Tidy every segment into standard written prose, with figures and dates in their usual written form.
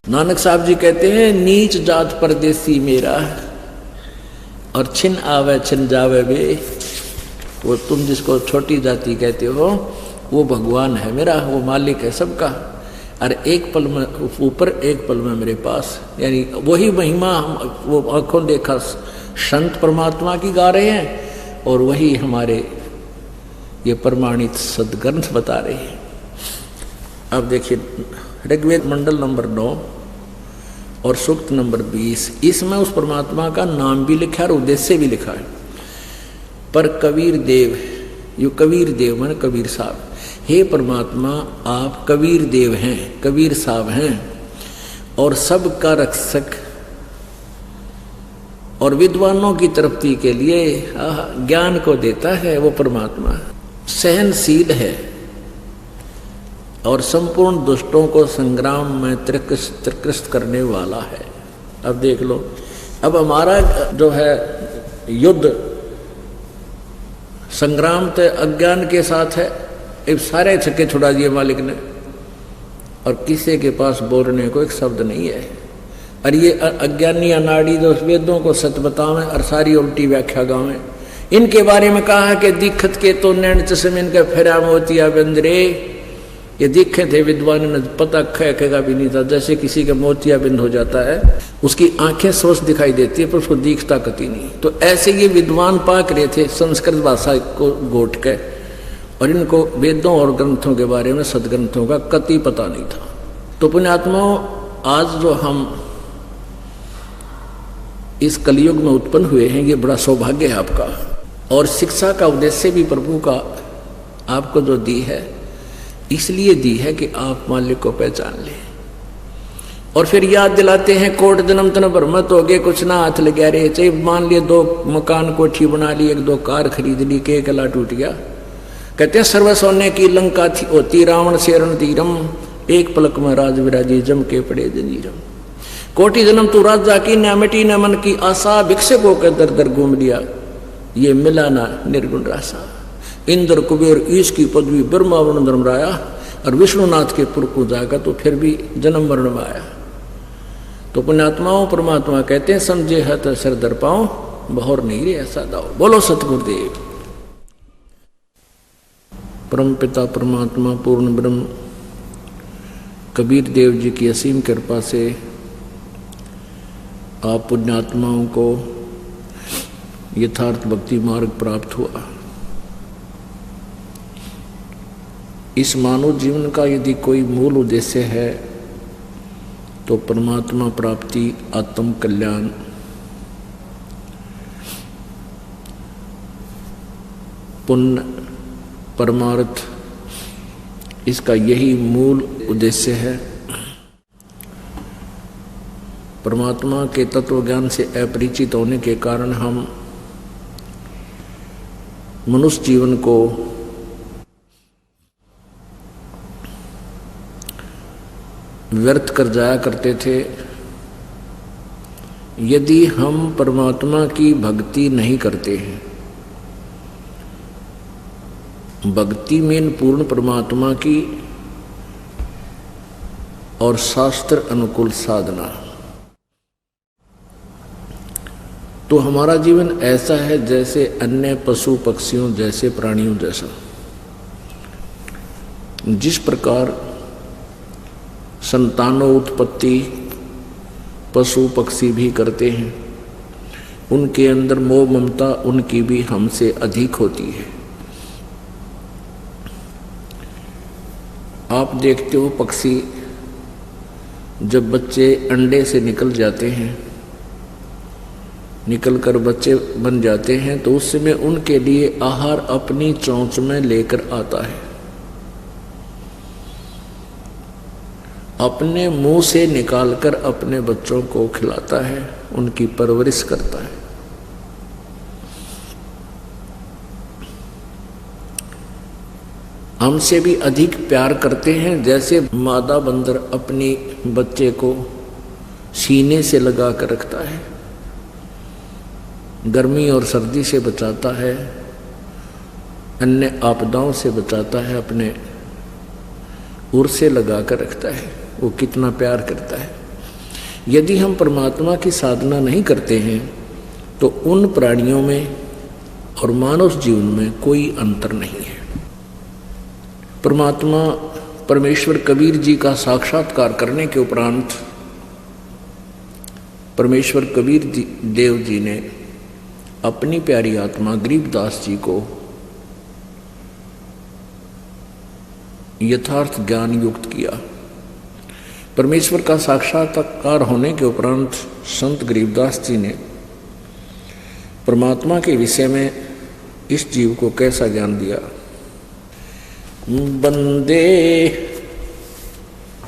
नानक साहब जी कहते हैं, नीच जात परदेसी मेरा और छिन आवे छिन जावे वे। वो तुम जिसको छोटी जाति कहते हो वो भगवान है मेरा, वो मालिक है सबका। अरे एक पल में ऊपर, एक पल में मेरे पास। यानी वही महिमा वो आंखों देखा संत परमात्मा की गा रहे हैं और वही हमारे ये प्रमाणित सदग्रंथ बता रहे हैं। अब देखिए ऋग्वेद मंडल नंबर 9 और सूक्त नंबर 20, इसमें उस परमात्मा का नाम भी लिखा है और उद्देश्य भी लिखा है। पर कबीर देव, यो कबीर देव माने कबीर साहब, हे परमात्मा आप कबीर देव हैं, कबीर साहब हैं और सबका रक्षक और विद्वानों की तृप्ति के लिए ज्ञान को देता है। वो परमात्मा सहनशील है और संपूर्ण दुष्टों को संग्राम में त्रिकृष्ट करने वाला है। अब देख लो, अब हमारा जो है युद्ध संग्राम तो अज्ञान के साथ है। अब सारे छक्के छुड़ा दिए मालिक ने और किसी के पास बोलने को एक शब्द नहीं है। और ये अज्ञानी अनाड़ी जो वेदों को सच बतावें और सारी उल्टी व्याख्या गावें, इनके बारे में कहा है कि दिक्कत के तो नैन चश्मे इनके फेरा मोतिया बंदरे। ये दिखे थे विद्वान ने पता खेगा भी नहीं था। जैसे किसी का मोतिया बिंद हो जाता है, उसकी आंखें सोच दिखाई देती है पर उसको दिखता कति नहीं। तो ऐसे ये विद्वान पाक रहे थे संस्कृत भाषा को घोट के, और इनको वेदों और ग्रंथों के बारे में सदग्रंथों का कति पता नहीं था। तो पुण्यात्माओं, आज जो हम इस कलयुग में उत्पन्न हुए हैं, ये बड़ा सौभाग्य है आपका। और शिक्षा का उद्देश्य भी प्रभु का आपको जो दी है, इसलिए दी है कि आप मालिक को पहचान लें। और फिर याद दिलाते हैं, कोट जन्म तन भ्रमत हो गए, कुछ ना हाथ लगा रहे। चाहे मान लिए 2 मकान कोठी बना ली, 1-2 कार खरीद ली, के कला टूट गया। कहते हैं सर्व सोने की लंका थी होती, रावण से रण तीरम, एक पलक में राज विराजी जम के पड़े जंजीरम। कोटि जन्म तू राजा की, न मिटी न मन की आशा, भिक्षक होकर दर दर घूम लिया, ये मिला ना निर्गुण रासा। इंद्र कुबेर ईश की पदवी, ब्रह्मा वरुण धर्मराया, और विष्णुनाथ के पुर को जागा तो फिर भी जन्म मरण में आया। तो पुण्यात्माओं, परमात्मा कहते हैं समझे है तो सिर दर पाओ, बहुर नहीं रे ऐसा दाओ। बोलो सतगुरुदेव। परम पिता परमात्मा पूर्ण ब्रह्म कबीर देव जी की असीम कृपा से आप पुण्यात्माओं को यथार्थ भक्ति मार्ग प्राप्त हुआ। इस मानव जीवन का यदि कोई मूल उद्देश्य है तो परमात्मा प्राप्ति, आत्म कल्याण, पुण्य, परमार्थ, इसका यही मूल उद्देश्य है। परमात्मा के तत्व ज्ञान से अपरिचित होने के कारण हम मनुष्य जीवन को व्यर्थ कर जाया करते थे। यदि हम परमात्मा की भक्ति नहीं करते हैं, भक्ति में पूर्ण परमात्मा की और शास्त्र अनुकूल साधना, तो हमारा जीवन ऐसा है जैसे अन्य पशु पक्षियों जैसे, प्राणियों जैसा। जिस प्रकार संतानोत्पत्ति पशु पक्षी भी करते हैं, उनके अंदर मोह ममता उनकी भी हमसे अधिक होती है। आप देखते हो पक्षी जब बच्चे अंडे से निकल जाते हैं, निकलकर बच्चे बन जाते हैं, तो उस समय उनके लिए आहार अपनी चोंच में लेकर आता है, अपने मुंह से निकालकर अपने बच्चों को खिलाता है, उनकी परवरिश करता है। हमसे भी अधिक प्यार करते हैं, जैसे मादा बंदर अपनी बच्चे को सीने से लगा कर रखता है, गर्मी और सर्दी से बचाता है, अन्य आपदाओं से बचाता है, अपने उर से लगा कर रखता है। वो कितना प्यार करता है। यदि हम परमात्मा की साधना नहीं करते हैं तो उन प्राणियों में और मानव जीवन में कोई अंतर नहीं है। परमात्मा परमेश्वर कबीर जी का साक्षात्कार करने के उपरांत परमेश्वर कबीर देव जी ने अपनी प्यारी आत्मा गरीबदास जी को यथार्थ ज्ञान युक्त किया। परमेश्वर का साक्षात्कार होने के उपरांत संत गरीबदास जी ने परमात्मा के विषय में इस जीव को कैसा ज्ञान दिया। बंदे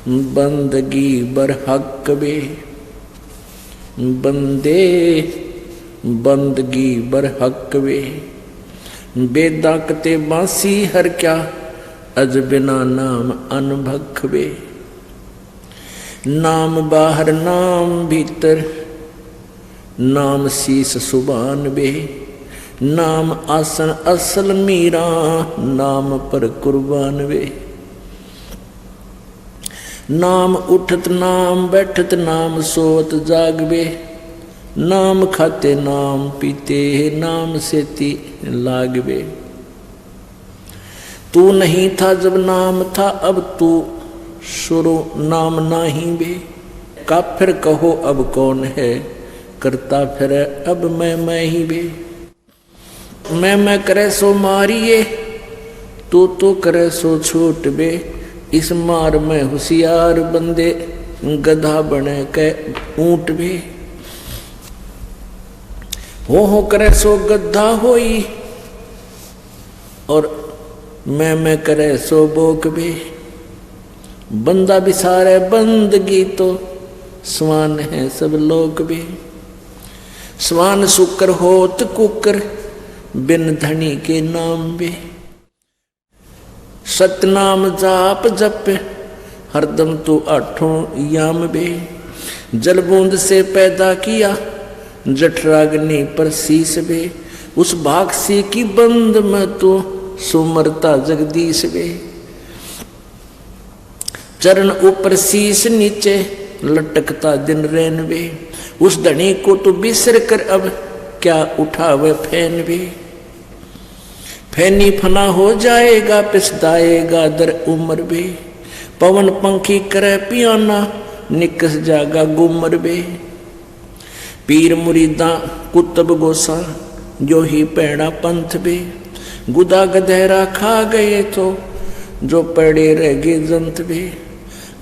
बंदगी बरहक बे, बंदे बंदगी बरहक बे, बेदाकते बांसी हर क्या अज बिना नाम अनभख बे। नाम बाहर नाम भीतर, नाम शीस सुबान बे, नाम आसन असल मीरा, नाम पर कुर्बान वे। नाम उठत नाम बैठत, नाम सोवत जागबे, नाम खाते नाम पीते, नाम सेती लागबे। तू नहीं था जब नाम था, अब तू शुरू नाम नाही बे। काफिर कहो अब कौन है, करता फिर अब मैं ही बे। मैं करे सो मारिए, तो करे सो छूट बे। इस मार में होशियार बंदे, गधा बने के ऊंट बे। हो करे सो गधा होई, और मैं करे सो बोक बे। बंदा बिसारे बंदगी तो, स्वान है सब लोग बे। स्वान शुक्र होत कुकर, बिन धनी के नाम बे। सतनाम जाप जप, हरदम तू आठों याम बे। जल बूंद से पैदा किया, जठराग्नि पर शीस बे। उस भागसी की बंद में तू सुमरता जगदीश बे। चरण ऊपर शीश नीचे, लटकता दिन रैन बे। उस धनी को तू बिसर कर अब क्या उठावे फैन भी। फैनी फना हो जाएगा, पिछदाएगा दर उम्र भी। पवन पंखी करे पियाना, निकस जागा गुमर बे। पीर मुरीदा कुतब गोसा, जो ही पैड़ा पंथ बे। गुदा गधेरा खा गए तो, जो पड़े रह गए जंत बे।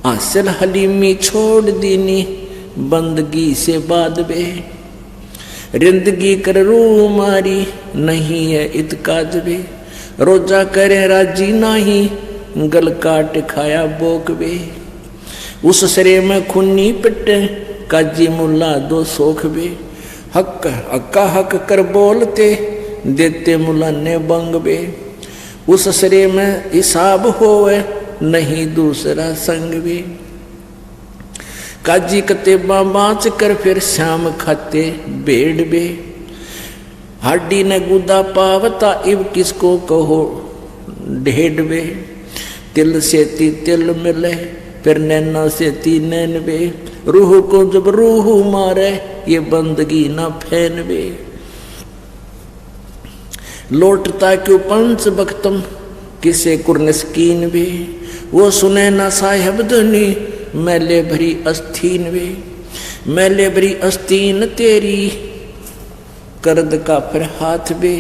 आसिल हलीमी छोड़ दीनी, बंदगी से बाद बे। रिंदगी कर रू मारी, नहीं है इतकाज बे। रोजा करे राजी नाही, गल काट खाया बोक बे। उस सरे में खुन्नी पिटे, काजी मुल्ला दो सोख बे। हक हक्का हक कर बोलते, देते मुल्ला ने बंग बे। उस सरे में हिसाब होवे, नहीं दूसरा संग बे। काजी कतेबा बाँच कर फिर शाम खाते बेड़ बे। हाडी ने गुदा पावता, इब किसको कहो ढेड बे। तिल सेती तिल मिले, फिर नैना सेती नैन बे। रूह को जब रूह मारे, ये बंदगी ना फैन बे। लौटता क्यों पंच बख्तम, किसे कुर्नस्कीन बे। वो सुने ना साहेब धनी, मैले भरी अस्तीन वे। मैले भरी अस्तीन तेरी, करद का फिर हाथ बे।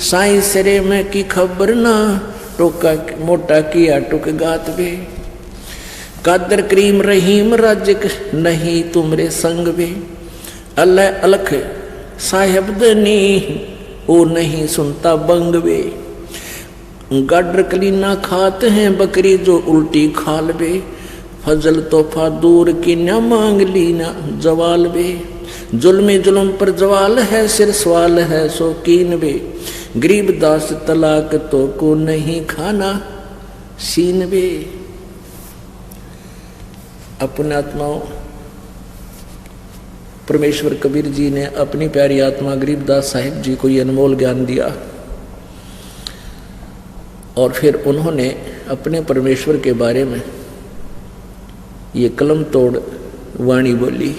साई सरे में की खबर ना, टोका मोटा किया टुक गात बे। कादर करीम रहीम राजिक, नहीं तुमरे संग बे। अल्लाह अलख साहेब दनी, ओ नहीं सुनता बंग बे। गाडर कलीना खाते हैं बकरी, जो उल्टी खाल बे। फजल तोहफा दूर की न मांग ली ना जवाल बे। जुल्म जुल्म पर जवाल है, सिर सवाल है शौकीन बे। गरीबदास तलाक तो को नहीं खाना सीन बे। अपने आत्माओं, परमेश्वर कबीर जी ने अपनी प्यारी आत्मा गरीबदास साहिब जी को ये अनमोल ज्ञान दिया, और फिर उन्होंने अपने परमेश्वर के बारे में ये कलम तोड़ वाणी बोली।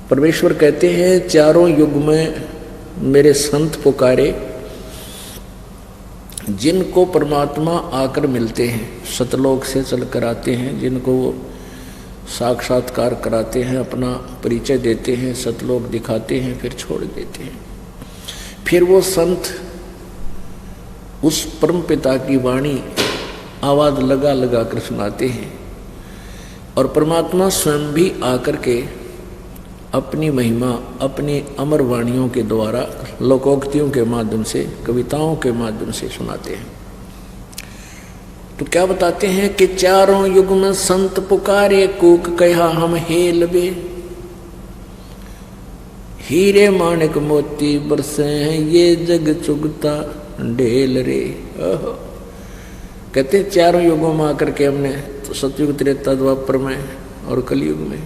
परमेश्वर कहते हैं चारों युग में मेरे संत पुकारे, जिनको परमात्मा आकर मिलते हैं, सतलोक से चलकर आते हैं, जिनको वो साक्षात्कार कराते हैं, अपना परिचय देते हैं, सतलोक दिखाते हैं, फिर छोड़ देते हैं। फिर वो संत उस परम पिता की वाणी आवाज लगा लगा कर सुनाते हैं, और परमात्मा स्वयं भी आकर के अपनी महिमा अपनी अमर वाणियों के द्वारा, लोकोक्तियों के माध्यम से, कविताओं के माध्यम से सुनाते हैं। तो क्या बताते हैं कि चारों युग में संत पुकारे, कूक कहा हम हेलबे, हीरे माणिक मोती बरसे हैं ये जग चुगता ढेल रे। कहते हैं चारों युगों में आकर के हमने, तो सतयुग, त्रेता, द्वापर में और कलयुग में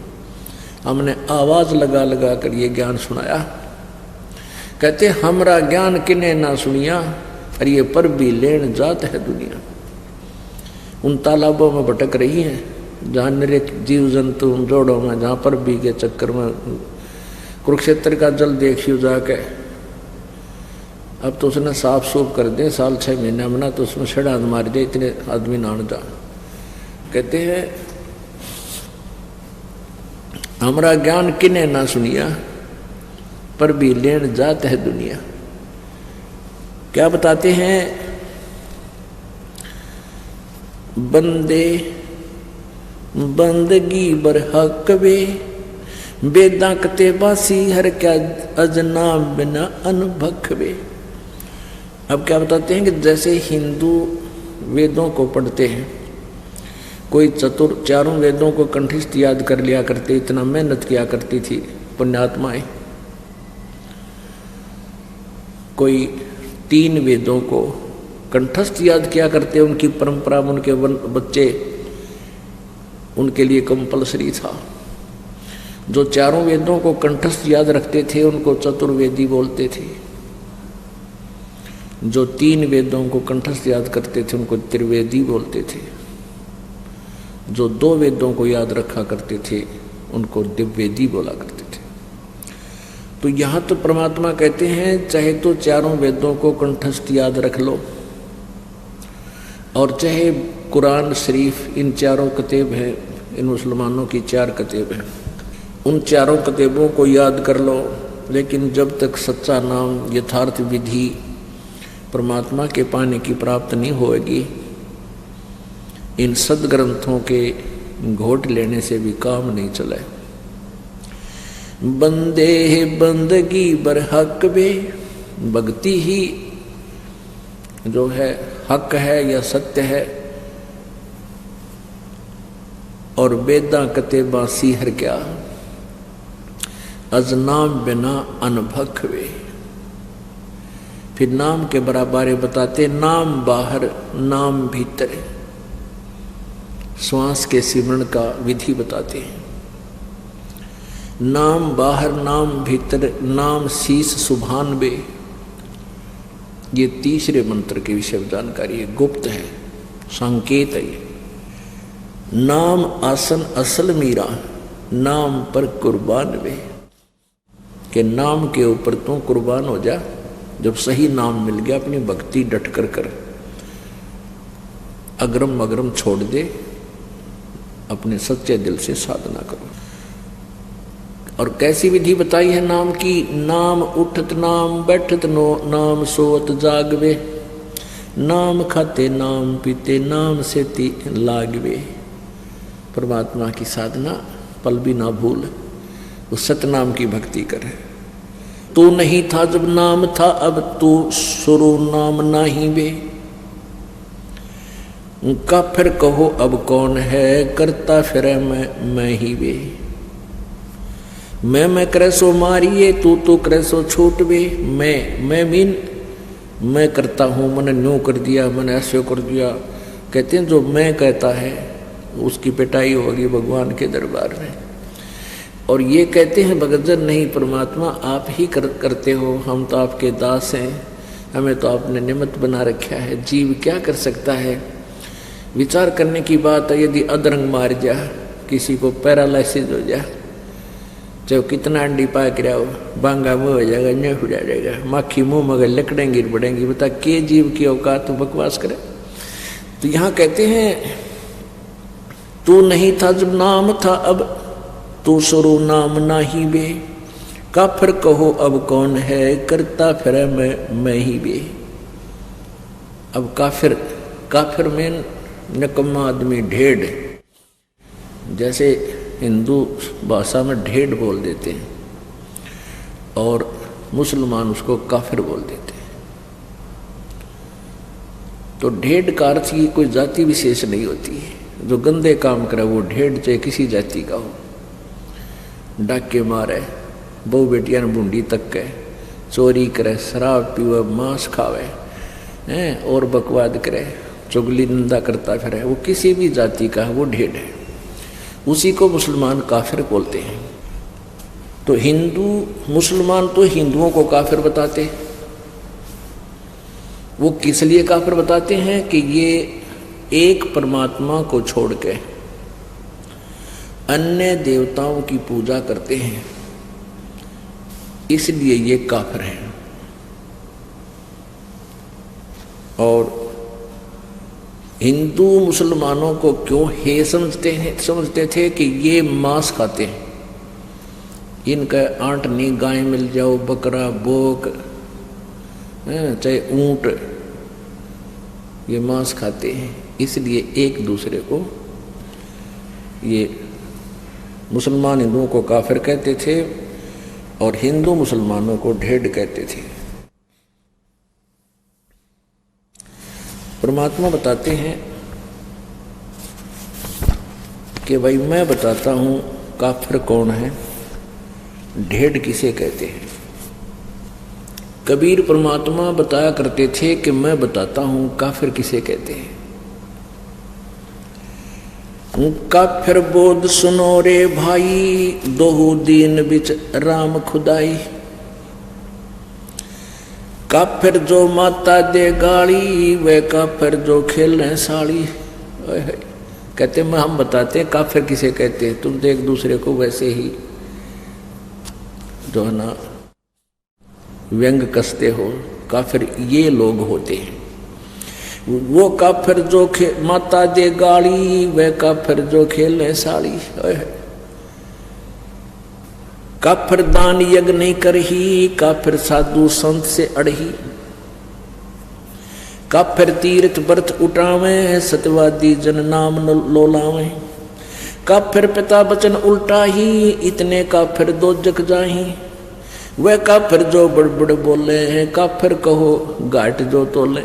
हमने आवाज लगा लगा कर ये ज्ञान सुनाया। कहते हमरा ज्ञान किने ना सुनिया, और ये पर भी लेन जात है दुनिया। उन तालाबों में भटक रही हैं जहाँ निरे जीव जंतु, उन जोड़ों में, जहाँ पर भी के चक्कर में कुरुक्षेत्र का जल देखियो जाके। अब तो उसने साफ सूफ कर दे, साल 6 महीने में ना तो उसमें छड़ा मार दे, इतने आदमी नान जा। कहते हैं हमारा ज्ञान किने ना सुनिया, पर भी लेन जात है दुनिया। क्या बताते हैं, बंदे बंदगी बर हक वे, बेदा कते बासी हर क्या अजना बिना अनभख वे। अब क्या बताते हैं कि जैसे हिंदू वेदों को पढ़ते हैं, कोई चतुर चारों वेदों को कंठस्थ याद कर लिया करते, इतना मेहनत किया करती थी पुण्यात्माएं। कोई 3 वेदों को कंठस्थ याद किया करते, उनकी परंपरा, उनके बच्चे, उनके लिए कंपलसरी था। जो चारों वेदों को कंठस्थ याद रखते थे उनको चतुर्वेदी बोलते थे। जो 3 वेदों को कंठस्थ याद करते थे उनको त्रिवेदी बोलते थे। जो 2 वेदों को याद रखा करते थे उनको दिव्यवेदी बोला करते थे। तो यहाँ तो परमात्मा कहते हैं चाहे तो चारों वेदों को कंठस्थ याद रख लो, और चाहे कुरान शरीफ, इन चारों कतेब हैं, इन मुसलमानों की 4 कतेब हैं, उन चारों कतेबों को याद कर लो। लेकिन जब तक सच्चा नाम, यथार्थ विधि परमात्मा के पाने की प्राप्त नहीं होगी, इन सदग्रंथों के घोट लेने से भी काम नहीं चले। बंदे बंदगी बर हक बे, भक्ति ही जो है हक है या सत्य है, और बेदा कते बासी हर क्या अजनाम बिना अनभख वे। फिर नाम के बराबर बताते, नाम बाहर नाम भीतर, श्वास के सिमरण का विधि बताते हैं। नाम बाहर नाम भीतर, नाम शीस सुभान बे, ये तीसरे मंत्र के विषय में जानकारी है, गुप्त है, संकेत है। नाम आसन असल मीरा, नाम पर कुर्बान वे, कि नाम के ऊपर तू कुर्बान हो जा। जब सही नाम मिल गया, अपनी भक्ति डट कर कर, अग्रम अग्रम छोड़ दे, अपने सच्चे दिल से साधना करो। और कैसी विधि बताई है नाम की, नाम उठत नाम बैठत नो, नाम सोत जागवे, नाम खाते नाम पीते, नाम से ती लागवे। परमात्मा की साधना पल भी ना भूल, उस सतनाम की भक्ति करे। तू नहीं था जब नाम था, अब तू शुरू नाम नाही वे, उनका फिर कहो अब कौन है, करता फिर मैं ही वे। मैं करे सो मारिए, तू करे सो छूट वे। मैं मीन मैं करता हूँ, मैंने न्यू कर दिया, मैंने ऐसे कर दिया। कहते हैं जो मैं कहता है उसकी पिटाई होगी भगवान के दरबार में। और ये कहते हैं भगतजन नहीं, परमात्मा आप ही करते हो, हम तो आपके दास हैं, हमें तो आपने निमित्त बना रखा है। जीव क्या कर सकता है? विचार करने की बात है, यदि अधरंग मार जा, किसी को पैरालिसिस हो जाए, चाहे कितना अंडी पा कर आओ, बांगा मुँह हो जाएगा, न्यू हो जाएगा, माखी मुँह मगर लकड़ेंगी गिर पड़ेंगी, बता के जीव की औकात तो बकवास करे। तो यहाँ कहते हैं तू नहीं था जब नाम था, अब तू शुरू नाम नाही बे, काफिर कहो अब कौन है, करता फिर मैं ही बे। अब काफिर में नकम्मा आदमी, ढेढ़, जैसे हिंदू भाषा में ढेढ़ बोल देते हैं और मुसलमान उसको काफिर बोल देते हैं। तो ढेढ़ का अर्थ की कोई जाति विशेष नहीं होती है। जो गंदे काम करे वो ढेढ़, चाहे किसी जाति का हो, डाके मारे, बहु बेटियां बूंदी तक के, चोरी करे, शराब पीवे, मांस खावे हैं और बकवाद करे, चुगली निंदा करता फिरे, वो किसी भी जाति का है, वो ढेढ़ है। उसी को मुसलमान काफिर बोलते हैं। तो हिंदू मुसलमान तो हिंदुओं को काफिर बताते, वो किस लिए काफिर बताते हैं कि ये एक परमात्मा को छोड़ के अन्य देवताओं की पूजा करते हैं, इसलिए ये काफिर हैं। और हिंदू मुसलमानों को क्यों हे समझते थे कि ये मांस खाते हैं, इनका आंट नहीं, गाय मिल जाओ, बकरा, बोक, चाहे ऊंट, ये मांस खाते हैं, इसलिए एक दूसरे को ये मुसलमान हिंदुओं को काफिर कहते थे और हिंदू मुसलमानों को ढेढ़ कहते थे। परमात्मा बताते हैं कि भाई मैं बताता हूं काफिर कौन है, ढेढ़ किसे कहते हैं। कबीर परमात्मा बताया करते थे कि मैं बताता हूं काफिर किसे कहते हैं। काफिर बोध सुनो रे भाई, दोहु दीन बिच राम खुदाई। काफिर जो माता दे गाली, वे काफिर जो खेलें साड़ी। कहते मैं हम बताते हैं काफिर किसे कहते हैं, तुम तो एक दूसरे को वैसे ही जो है ना व्यंग कसते हो। काफिर ये लोग होते हैं। वो काफिर जो माता दे गाली, वे काफिर जो खेलें साड़ी। काफिर दान यज्ञ नहीं करही, काफिर साधु संत से अड़ही। काफिर तीर्थ व्रत उठावे, सत्यवादी जन नाम लोलावे। काफिर पिता वचन उल्टा ही, इतने काफिर दो जग जाही। वह काफिर जो बड़बड़ बोले हैं, काफिर कहो घाट जो तोले।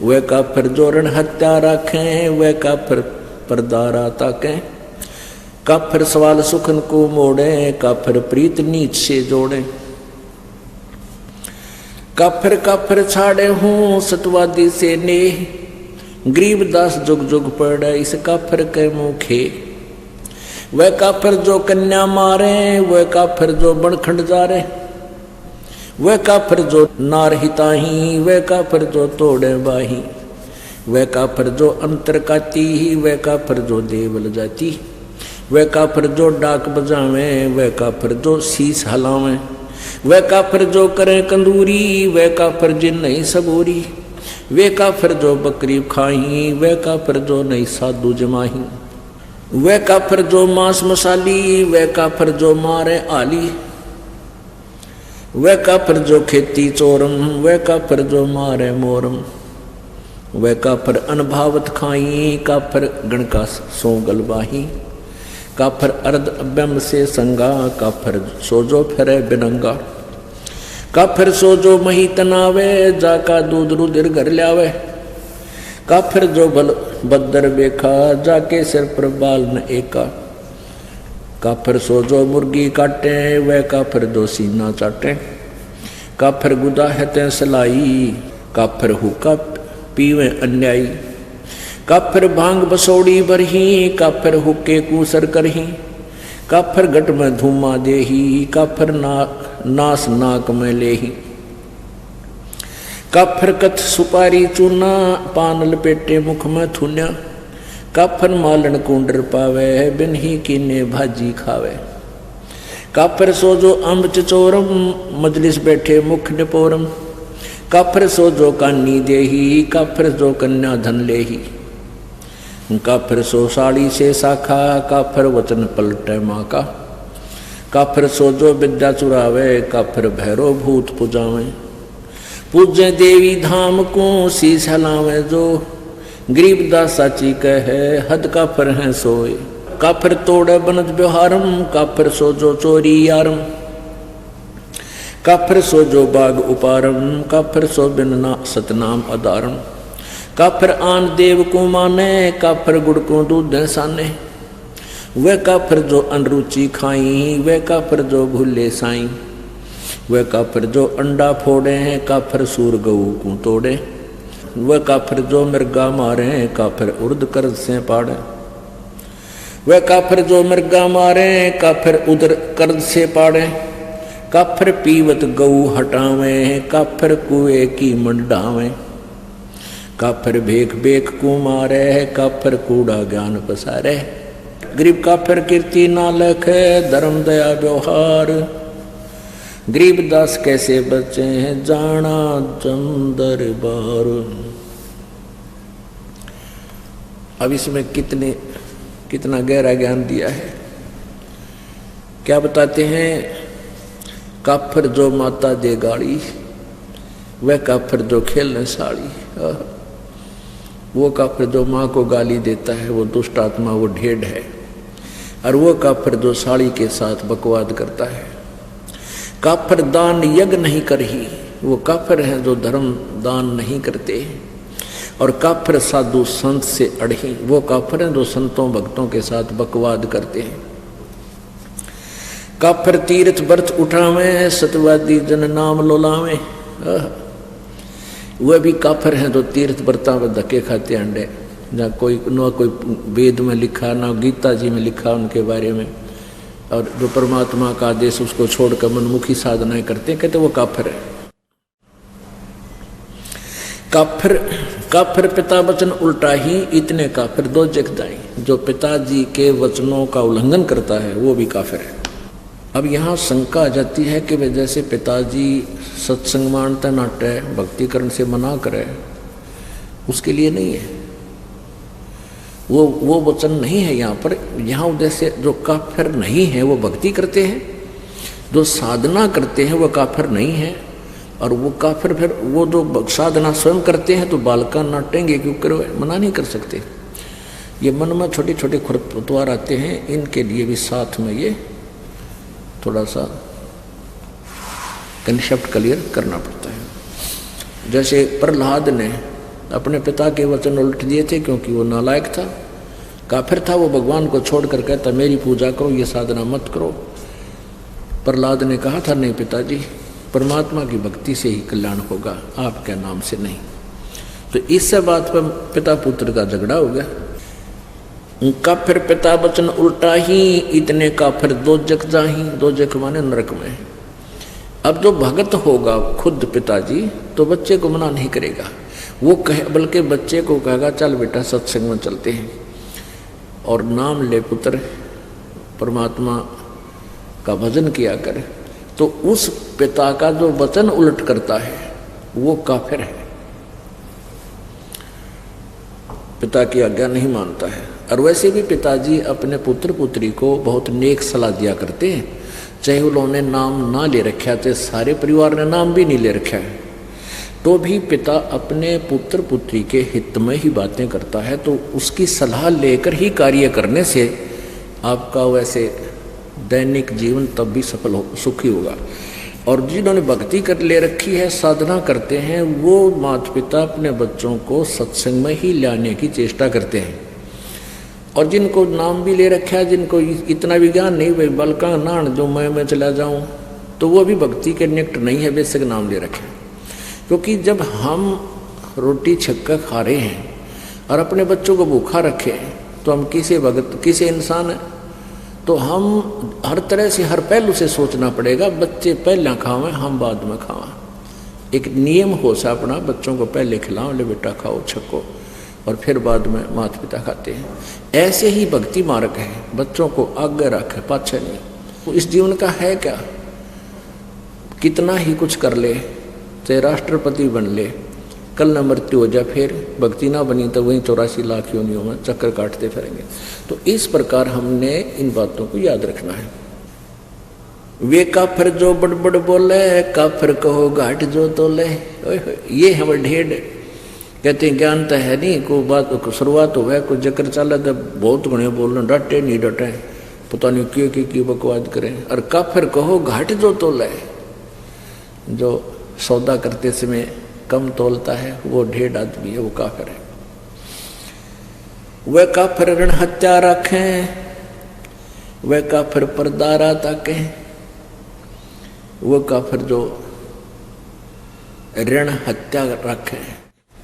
वह काफिर जो रण हत्या रखें, वह काफिर परदारा ताकें। काफिर सवाल सुखन को मोड़े, काफिर प्रीत नीच से जोड़े। काफिर छाड़े हूँ सतवादी से नेह, गरीबदास जुग जुग पड़े इस काफिर के मुखे। वह काफिर जो कन्या मारे, वह काफिर जो बनखंड जा रे। वह काफिर जो नार हिताही, वह काफिर जो तोड़े बाही। वह काफिर जो अंतर काती ही, वह काफिर जो देवल जाती। वह काफिर जो डाक बजावे, वह काफिर जो शीस हलावे। वह काफिर जो करे कंदूरी, वह काफिर जिन नहीं सबूरी। वे काफिर जो बकरी खाही, वह काफिर जो नहीं साधु जमाही। वह काफिर जो मांस मसाली, वह काफिर जो मारे आली। वह काफिर जो खेती चोरम, वह काफिर जो मारे मोरम। वह काफिर अनभावत खाई, काफिर गण का सो गलबाही। काफिर अर्ध अभ्यम से संगा, काफिर सोजो फिरे बिनंगा। काफिर सोजो मही तनावे, जाका दूध रुधिर घर ल्यावे। काफिर जो बल बदर बेखा, जाके सिर पर बाल न एका। काफिर सोजो मुर्गी काटे, वह काफिर जो सीना चाटे। काफिर गुदा है ते सलाई, काफिर हुक्का पीवे अन्यायी। काफिर भांग बसोड़ी बरही, काफिर हुक्के कूसर करही। काफिर गट में धूमा देही, काफिर नास नाक में लेही। काफिर कथ सुपारी चूना, पान लपेटे मुख में थुन्या। काफिर मालन कुंडर पावे, बिन ही कीने भाजी खावे। काफिर सो जो अम्ब चचोरम मजलिस बैठे मुख निपोरम। काफिर सो जो कानी देही काफिर जो कन्या धन लेही। काफिर सो साड़ी से शाखा काफिर वचन पलटे माँ का। काफिर सो जो विद्या चुरावे काफिर भैरो भूत पुजावे। पूजे देवी धाम को शीश हलावे जो गरीबदास साची कहे हद काफिर हैं सोए। काफिर तोड़े बनत व्यवहारम काफिर सो जो चोरी यारम। काफिर सो जो बाग उपारम काफिर सो बिन सतनाम अदारम। काफिर आन देव को माने काफिर गुड़ को दूध साने। वह काफिर जो अनरुचि खाई वह काफिर जो भूले साई। वह काफिर जो अंडा फोड़े हैं काफिर सूर गऊ को तोड़े। वह काफिर जो मृगा मारे काफिर उर्द कर्ज से पाड़े। वह काफिर जो मृगा मारे काफिर उदर कर्ज से पाड़े। काफिर पीवत गऊ हटावे काफिर कुएं की मंडावे। काफिर भेख भेख को मारे काफिर कूड़ा ज्ञान पसारे। गरीब काफिर कीर्ति ना लखे धर्म दया व्यवहार। गरीबदास कैसे बचे हैं जाना जम दरबार। अब इसमें कितना गहरा ज्ञान दिया है। क्या बताते हैं, काफिर जो माता दे गाड़ी वह काफिर जो खेलने साड़ी। वो काफिर जो माँ को गाली देता है वो दुष्ट आत्मा वो ढेड है। और वो काफिर जो साड़ी के साथ बकवाद करता है। काफिर दान यज्ञ नहीं करही वो काफिर हैं जो धर्म दान नहीं करते। और काफिर साधु संत से अड़ही वो काफिर हैं जो संतों भक्तों के साथ बकवाद करते हैं। काफिर तीर्थ व्रत उठावे सतवादी जन नाम लोलावे। वह भी काफिर हैं जो तीर्थ व्रता में धक्के खाते अंडे। ना कोई वेद में लिखा ना गीता जी में लिखा उनके बारे में। और जो परमात्मा का आदेश उसको छोड़कर मनमुखी साधनाएं करते हैं कहते वो काफिर है। काफिर पिता वचन उल्टा ही इतने काफिर दो जग जाए। जो पिताजी के वचनों का उल्लंघन करता है वो भी काफिर है। अब यहाँ शंका आ जाती है कि वे जैसे पिताजी सत्संग मानते नाटे भक्तिकरण से मना करे उसके लिए नहीं है वो वचन नहीं है यहाँ पर। यहाँ उद्देश्य जो काफिर नहीं है वो भक्ति करते हैं, जो साधना करते हैं वो काफिर नहीं है। और वो काफिर फिर वो जो साधना स्वयं करते हैं तो बालका नाटेंगे क्यों करो मना नहीं कर सकते। ये मन में छोटे छोटे खरपतवार आते हैं, इनके लिए भी साथ में ये थोड़ा सा कंसेप्ट क्लियर करना पड़ता है। जैसे प्रहलाद ने अपने पिता के वचन उल्ट दिए थे क्योंकि वो नालायक था, काफिर था। वो भगवान को छोड़कर कहता मेरी पूजा करो ये साधना मत करो। प्रहलाद ने कहा था नहीं पिताजी परमात्मा की भक्ति से ही कल्याण होगा आपके नाम से नहीं। तो इस बात पर पिता पुत्र का झगड़ा हो गया। काफिर पिता वचन उल्टा ही इतने काफिर दो जग जाही। दो जग माने नरक में। अब जो भगत होगा खुद पिताजी तो बच्चे को मना नहीं करेगा। वो कहे बल्कि बच्चे को कहेगा चल बेटा सत्संग में चलते हैं और नाम ले पुत्र परमात्मा का भजन किया कर। तो उस पिता का जो वचन उलट करता है वो काफिर है, पिता की आज्ञा नहीं मानता है। और वैसे भी पिताजी अपने पुत्र पुत्री को बहुत नेक सलाह दिया करते हैं, चाहे उन्होंने नाम ना ले रखा चाहे सारे परिवार ने नाम भी नहीं ले रखा है तो भी पिता अपने पुत्र पुत्री के हित में ही बातें करता है। तो उसकी सलाह लेकर ही कार्य करने से आपका वैसे दैनिक जीवन तब भी सफल हो सुखी होगा। और जिन्होंने भक्ति कर ले रखी है साधना करते हैं वो माता पिता अपने बच्चों को सत्संग में ही लाने की चेष्टा करते हैं। और जिनको नाम भी ले रखा है जिनको इतना विज्ञान नहीं भाई बलका नान जो मैं चला जाऊं तो वो भी भक्ति के निकट नहीं है बेशक नाम ले रखे। क्योंकि जब हम रोटी छक्का खा रहे हैं और अपने बच्चों को भूखा रखे तो हम किसे भगत किसे इंसान है। तो हम हर तरह से हर पहलू से सोचना पड़ेगा बच्चे पहले खावें हम बाद में खावें। एक नियम हो सा अपना बच्चों को पहले खिलाओ ले बेटा खाओ छक्को और फिर बाद में माता पिता खाते हैं। ऐसे ही भक्ति मार्ग है, बच्चों को आगे रखे पाछे नहीं। इस जीवन का है क्या? कितना ही कुछ कर ले, चाहे राष्ट्रपति बन ले, कल न मृत्यु हो जाए, फिर भक्ति ना बनी तो वहीं 84 लाख योनियों में चक्कर काटते फिरेंगे। तो इस प्रकार हमने इन बातों को याद रखना है। वे काफिर जो बड़बड़ बोले, काफिर कहो घाट जो तोले। ये हम ढेड़ कहते हैं ज्ञान तो है नहीं, कोई बात को शुरुआत हो कोई जकर चला तो बहुत घने बोलना, डटे नहीं डटे, पता नहीं क्यों बकवाद करें। और काफिर कहो घाट जो तोले, जो सौदा करते समय कम तोलता है वो ढेड़ आदमी है, वो काफिर है। वह काफिर ऋण हत्या रखें, वह काफिर परदारा ताके, वो काफिर जो ऋण हत्या रखे,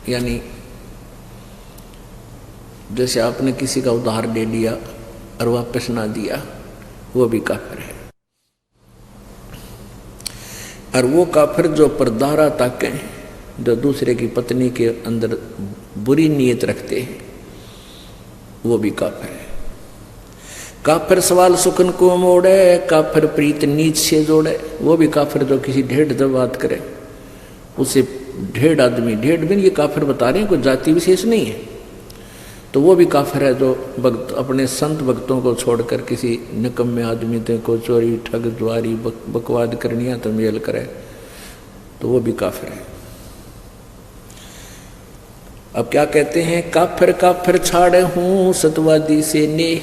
यानी जैसे आपने किसी का उधार ले लिया और वापस ना दिया, वो भी काफिर है। और वो काफिर जो परदारा ताके, जो दूसरे की पत्नी के अंदर बुरी नीयत रखते हैं, वो भी काफिर है। काफिर सवाल सुखन को मोड़े, काफिर प्रीत नीच से जोड़े, वो भी काफिर जो किसी ढेड़ जब बात करे उसे ढेड़ आदमी, ढेड़ भी ये काफिर बता रहे हैं, कोई जाति विशेष नहीं है, तो वो भी काफिर है जो भक्त अपने संत भक्तों को छोड़कर किसी निकम्मे आदमी को चोरी ठग जुआरी बकवाद करनिया तो मेल करे, तो वो भी काफिर है। अब क्या कहते हैं, काफिर काफिर छाड़े हूं सतवादी से ने।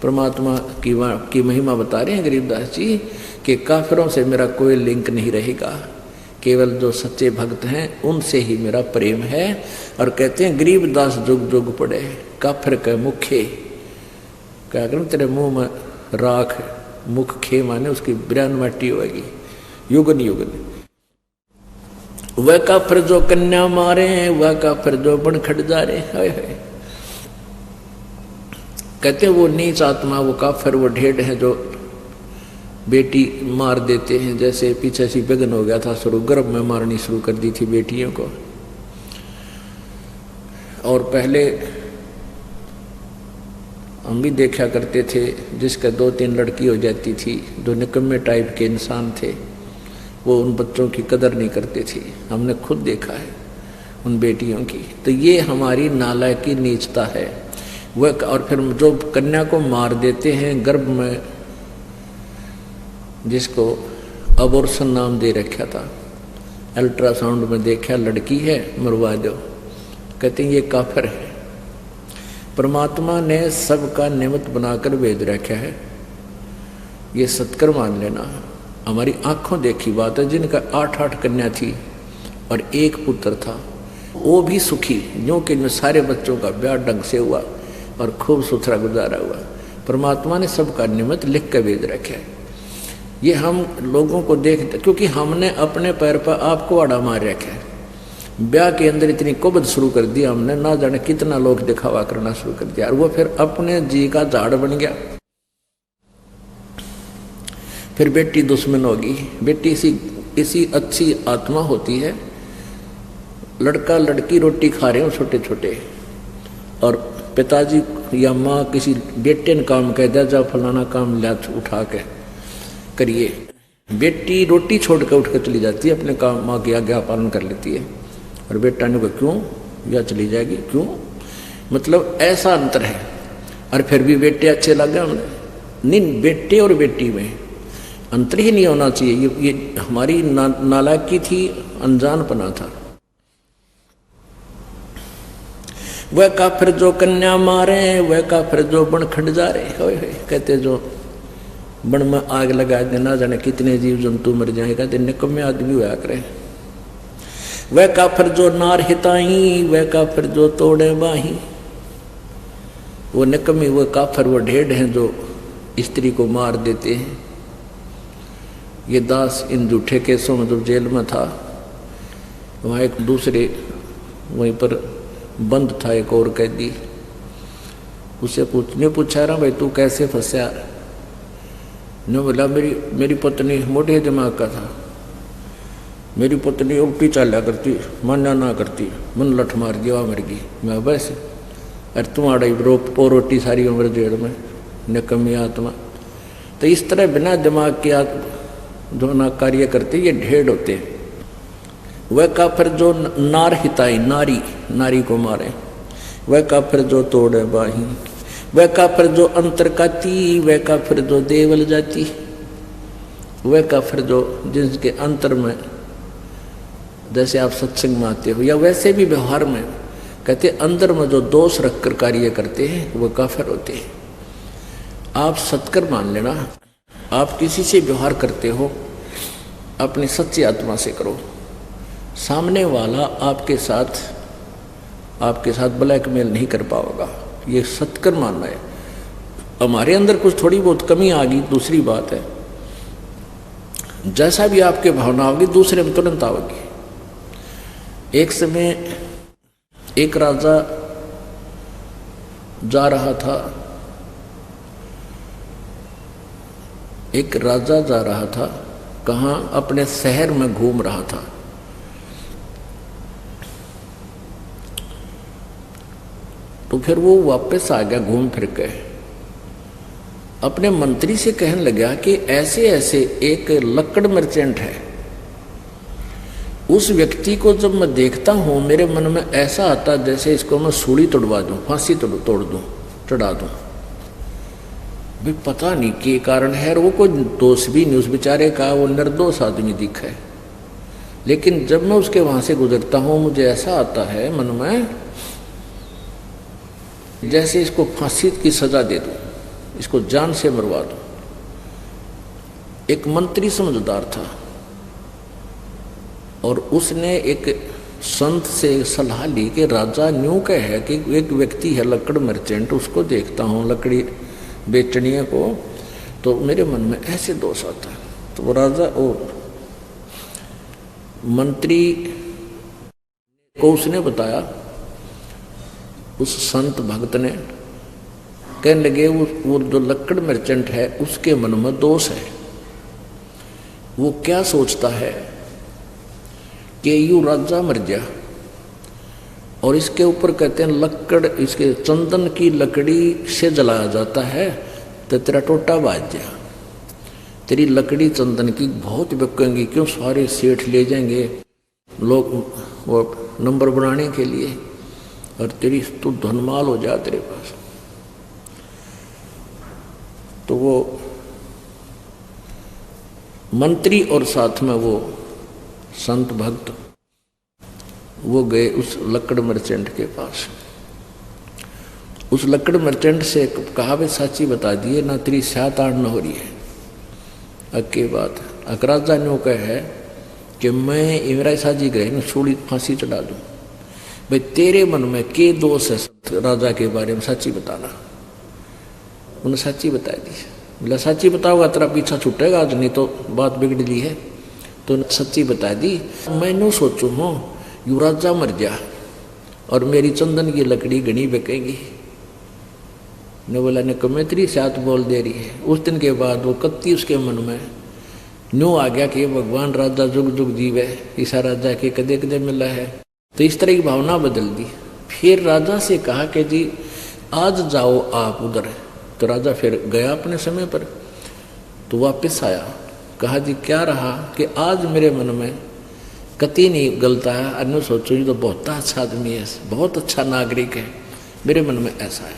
परमात्मा की महिमा बता रहे हैं गरीबदास जी कि काफिरों से मेरा कोई लिंक नहीं रहेगा, केवल जो सच्चे भक्त हैं उनसे ही मेरा प्रेम है। और कहते हैं गरीबदास जुग जुग पड़े, काफिर के मुखे, क्या करूं तेरे मुंह में राख, मुख खे माने उसकी बिरान माटी होगी युगन युगन। वह काफिर जो कन्या मारे, वह काफिर जो बन खट जा रहे, हाय हाय। कहते हैं वो नीच आत्मा, वो काफिर, वो ढेड़ है जो बेटी मार देते हैं। जैसे पीछे सी विघ्न हो गया था शुरू, गर्भ में मारनी शुरू कर दी थी बेटियों को। और पहले हम भी देखा करते थे जिसका 2-3 लड़की हो जाती थी, जो निकम्मे टाइप के इंसान थे, वो उन बच्चों की कदर नहीं करते थे। हमने खुद देखा है उन बेटियों की। तो ये हमारी नालायकी नीचता है वह। और फिर जो कन्या को मार देते हैं गर्भ में, जिसको अबॉर्शन नाम दे रखा था, अल्ट्रासाउंड में देखा लड़की है मरवा दो, कहते हैं ये काफिर है। परमात्मा ने सबका निमित्त बनाकर भेज रखा है, ये सत्कर मान लेना। हमारी आंखों देखी बात है, जिनका 8-8 कन्या थी और 1 पुत्र था, वो भी सुखी, यूं कि सारे बच्चों का ब्याह ढंग से हुआ और खूब सुथरा गुजारा हुआ। परमात्मा ने सबका निमित्त लिख कर भेज रखा है। ये हम लोगों को देखते, क्योंकि हमने अपने पैर पर आपको आड़ा मार रखा है। ब्याह के अंदर इतनी कुबद शुरू कर दिया हमने, ना जाने कितना लोग दिखावा करना शुरू कर दिया, और वो फिर अपने जी का झाड़ बन गया। फिर बेटी दुश्मन होगी। बेटी इसी अच्छी आत्मा होती है। लड़का लड़की रोटी खा रहे हो छोटे छोटे, और पिताजी या माँ किसी बेटे ने काम कह दिया, जा फलाना काम लिया उठा के करिए, बेटी रोटी छोड़ कर उठ कर चली जाती है, अपने काम माँ की आज्ञा पालन कर लेती है, और बेटा ने कहा क्यों, या चली जाएगी क्यों। मतलब ऐसा अंतर है। और फिर भी बेटे अच्छे लग गए हमने, नहीं, बेटे और बेटी में अंतर ही नहीं होना चाहिए। ये हमारी नालायकी थी, अनजानपना था। वह काफिर जो कन्या मारे, वह काफिर जो बन खट जा रहे, कहते जो बन में आग लगा देना, जाने कितने जीव जंतु मर जाएगा, कहते निकम्मे आदमी हुआ करे। वह काफिर जो नार हिताई, वह काफिर जो तोड़े बाही, वो निकम्मी, वो काफिर, वो ढेड़ हैं जो स्त्री को मार देते हैं। ये दास इन झूठे केसों में जब जेल में था, वहाँ एक दूसरे वहीं पर बंद था एक और कैदी, उससे पूछा रहा भाई तू कैसे फंसा। ने बोला मेरी पत्नी मोटे दिमाग का था, मेरी पत्नी उल्टी चाला करती, मान्या ना करती, मन लठ मार दिया मर गई। मैं बस अरे तुम्हारा रोटी सारी उम्र जेल में, निकम्मी आत्मा। तो इस तरह बिना दिमाग के जो ना कार्य करते ये ढेड़ होते हैं। वह काफिर जो नार हिताई, नारी को मारे, वह काफिर जो तोड़े बाही, वह काफिर जो अंतर काती, वह काफिर जो देवल जाती, वह काफिर जो जिसके अंतर में, जैसे आप सत्संग में आते हो या वैसे भी व्यवहार में कहते अंदर में जो दोष रखकर कार्य करते हैं वह काफिर होते हैं। आप सत्कर मान लेना, आप किसी से व्यवहार करते हो अपनी सच्ची आत्मा से करो, सामने वाला आपके साथ ब्लैकमेल नहीं कर पाएगा, ये सत्कर मानना है। हमारे अंदर कुछ थोड़ी बहुत कमी आ गई दूसरी बात है, जैसा भी आपके भावना होगी दूसरे में तुरंत आओगी। एक समय एक राजा जा रहा था, कहाँ, अपने शहर में घूम रहा था। तो फिर वो वापस आ गया घूम फिर के, अपने मंत्री से कहने लगा कि ऐसे ऐसे एक लकड़ मर्चेंट है, उस व्यक्ति को जब मैं देखता हूं मेरे मन में ऐसा आता जैसे इसको मैं सूली तोड़वा दूं, फांसी तोड़ दूं, चढ़ा दूं। भी पता नहीं के कारण है, वो कोई दोष भी नहीं उस बेचारे का, वो निर्दोष आदमी दिखा है। लेकिन जब मैं उसके वहां से गुजरता हूं मुझे ऐसा आता है मन में जैसे इसको फांसी की सजा दे दूं, इसको जान से मरवा दूं। एक मंत्री समझदार था और उसने एक संत से सलाह ली कि राजा न्यू का है कि एक व्यक्ति है लकड़ मर्चेंट, उसको देखता हूं लकड़ी बेचने को, तो मेरे मन में ऐसे दोष आता है। तो वो राजा और मंत्री को उसने बताया, उस संत भक्त ने, कहने लगे वो जो लकड़ मर्चेंट है उसके मन में दोष है। वो क्या सोचता है कि यूं राजा मर गया और इसके ऊपर कहते हैं लकड़, इसके चंदन की लकड़ी से जलाया जाता है तो तेरा टोटा बाज गया, तेरी लकड़ी चंदन की बहुत बिकेंगी, क्यों सारे सेठ ले जाएंगे लोग वो नंबर बनाने के लिए, और तेरी तू धनमाल हो जा तेरे पास। तो वो मंत्री और साथ में वो संत भक्त वो गए उस लकड़ मर्चेंट के पास। उस लकड़ मर्चेंट से कहा वे साची बता दिए ना, तेरी सात आड़ न हो रही है अक्की बात। अकराजा ने कहा है कि मैं इमराई साजी गए न छोड़ी फांसी चढ़ा दूं। भाई तेरे मन में के दोष है राजा के बारे में, सच्ची बताना। उन्हें सच्ची बता दी। बोला सच्ची बताओगा तेरा पीछा छूटेगा आज, नहीं तो बात बिगड़ ली है। तो सच्ची बता दी। मैंने सोचू हूँ यू राजा मर गया और मेरी चंदन की लकड़ी घनी बिकेगी। ने बोला ने कमेत्री साथ बोल दे रही है। उस दिन के बाद वो कत्ती उसके मन में न्यू आ गया कि भगवान राजा जुग जुग जीवे, ईसा राजा के कदे कदे मिला है। तो इस तरह की भावना बदल दी। फिर राजा से कहा कि जी आज जाओ आप उधर। तो राजा फिर गया अपने समय पर। तो वापस आया, कहा जी क्या रहा कि आज मेरे मन में कति नहीं गलता है, अन्य सोचो ये तो बहुत अच्छा आदमी है, बहुत अच्छा नागरिक है, मेरे मन में ऐसा है।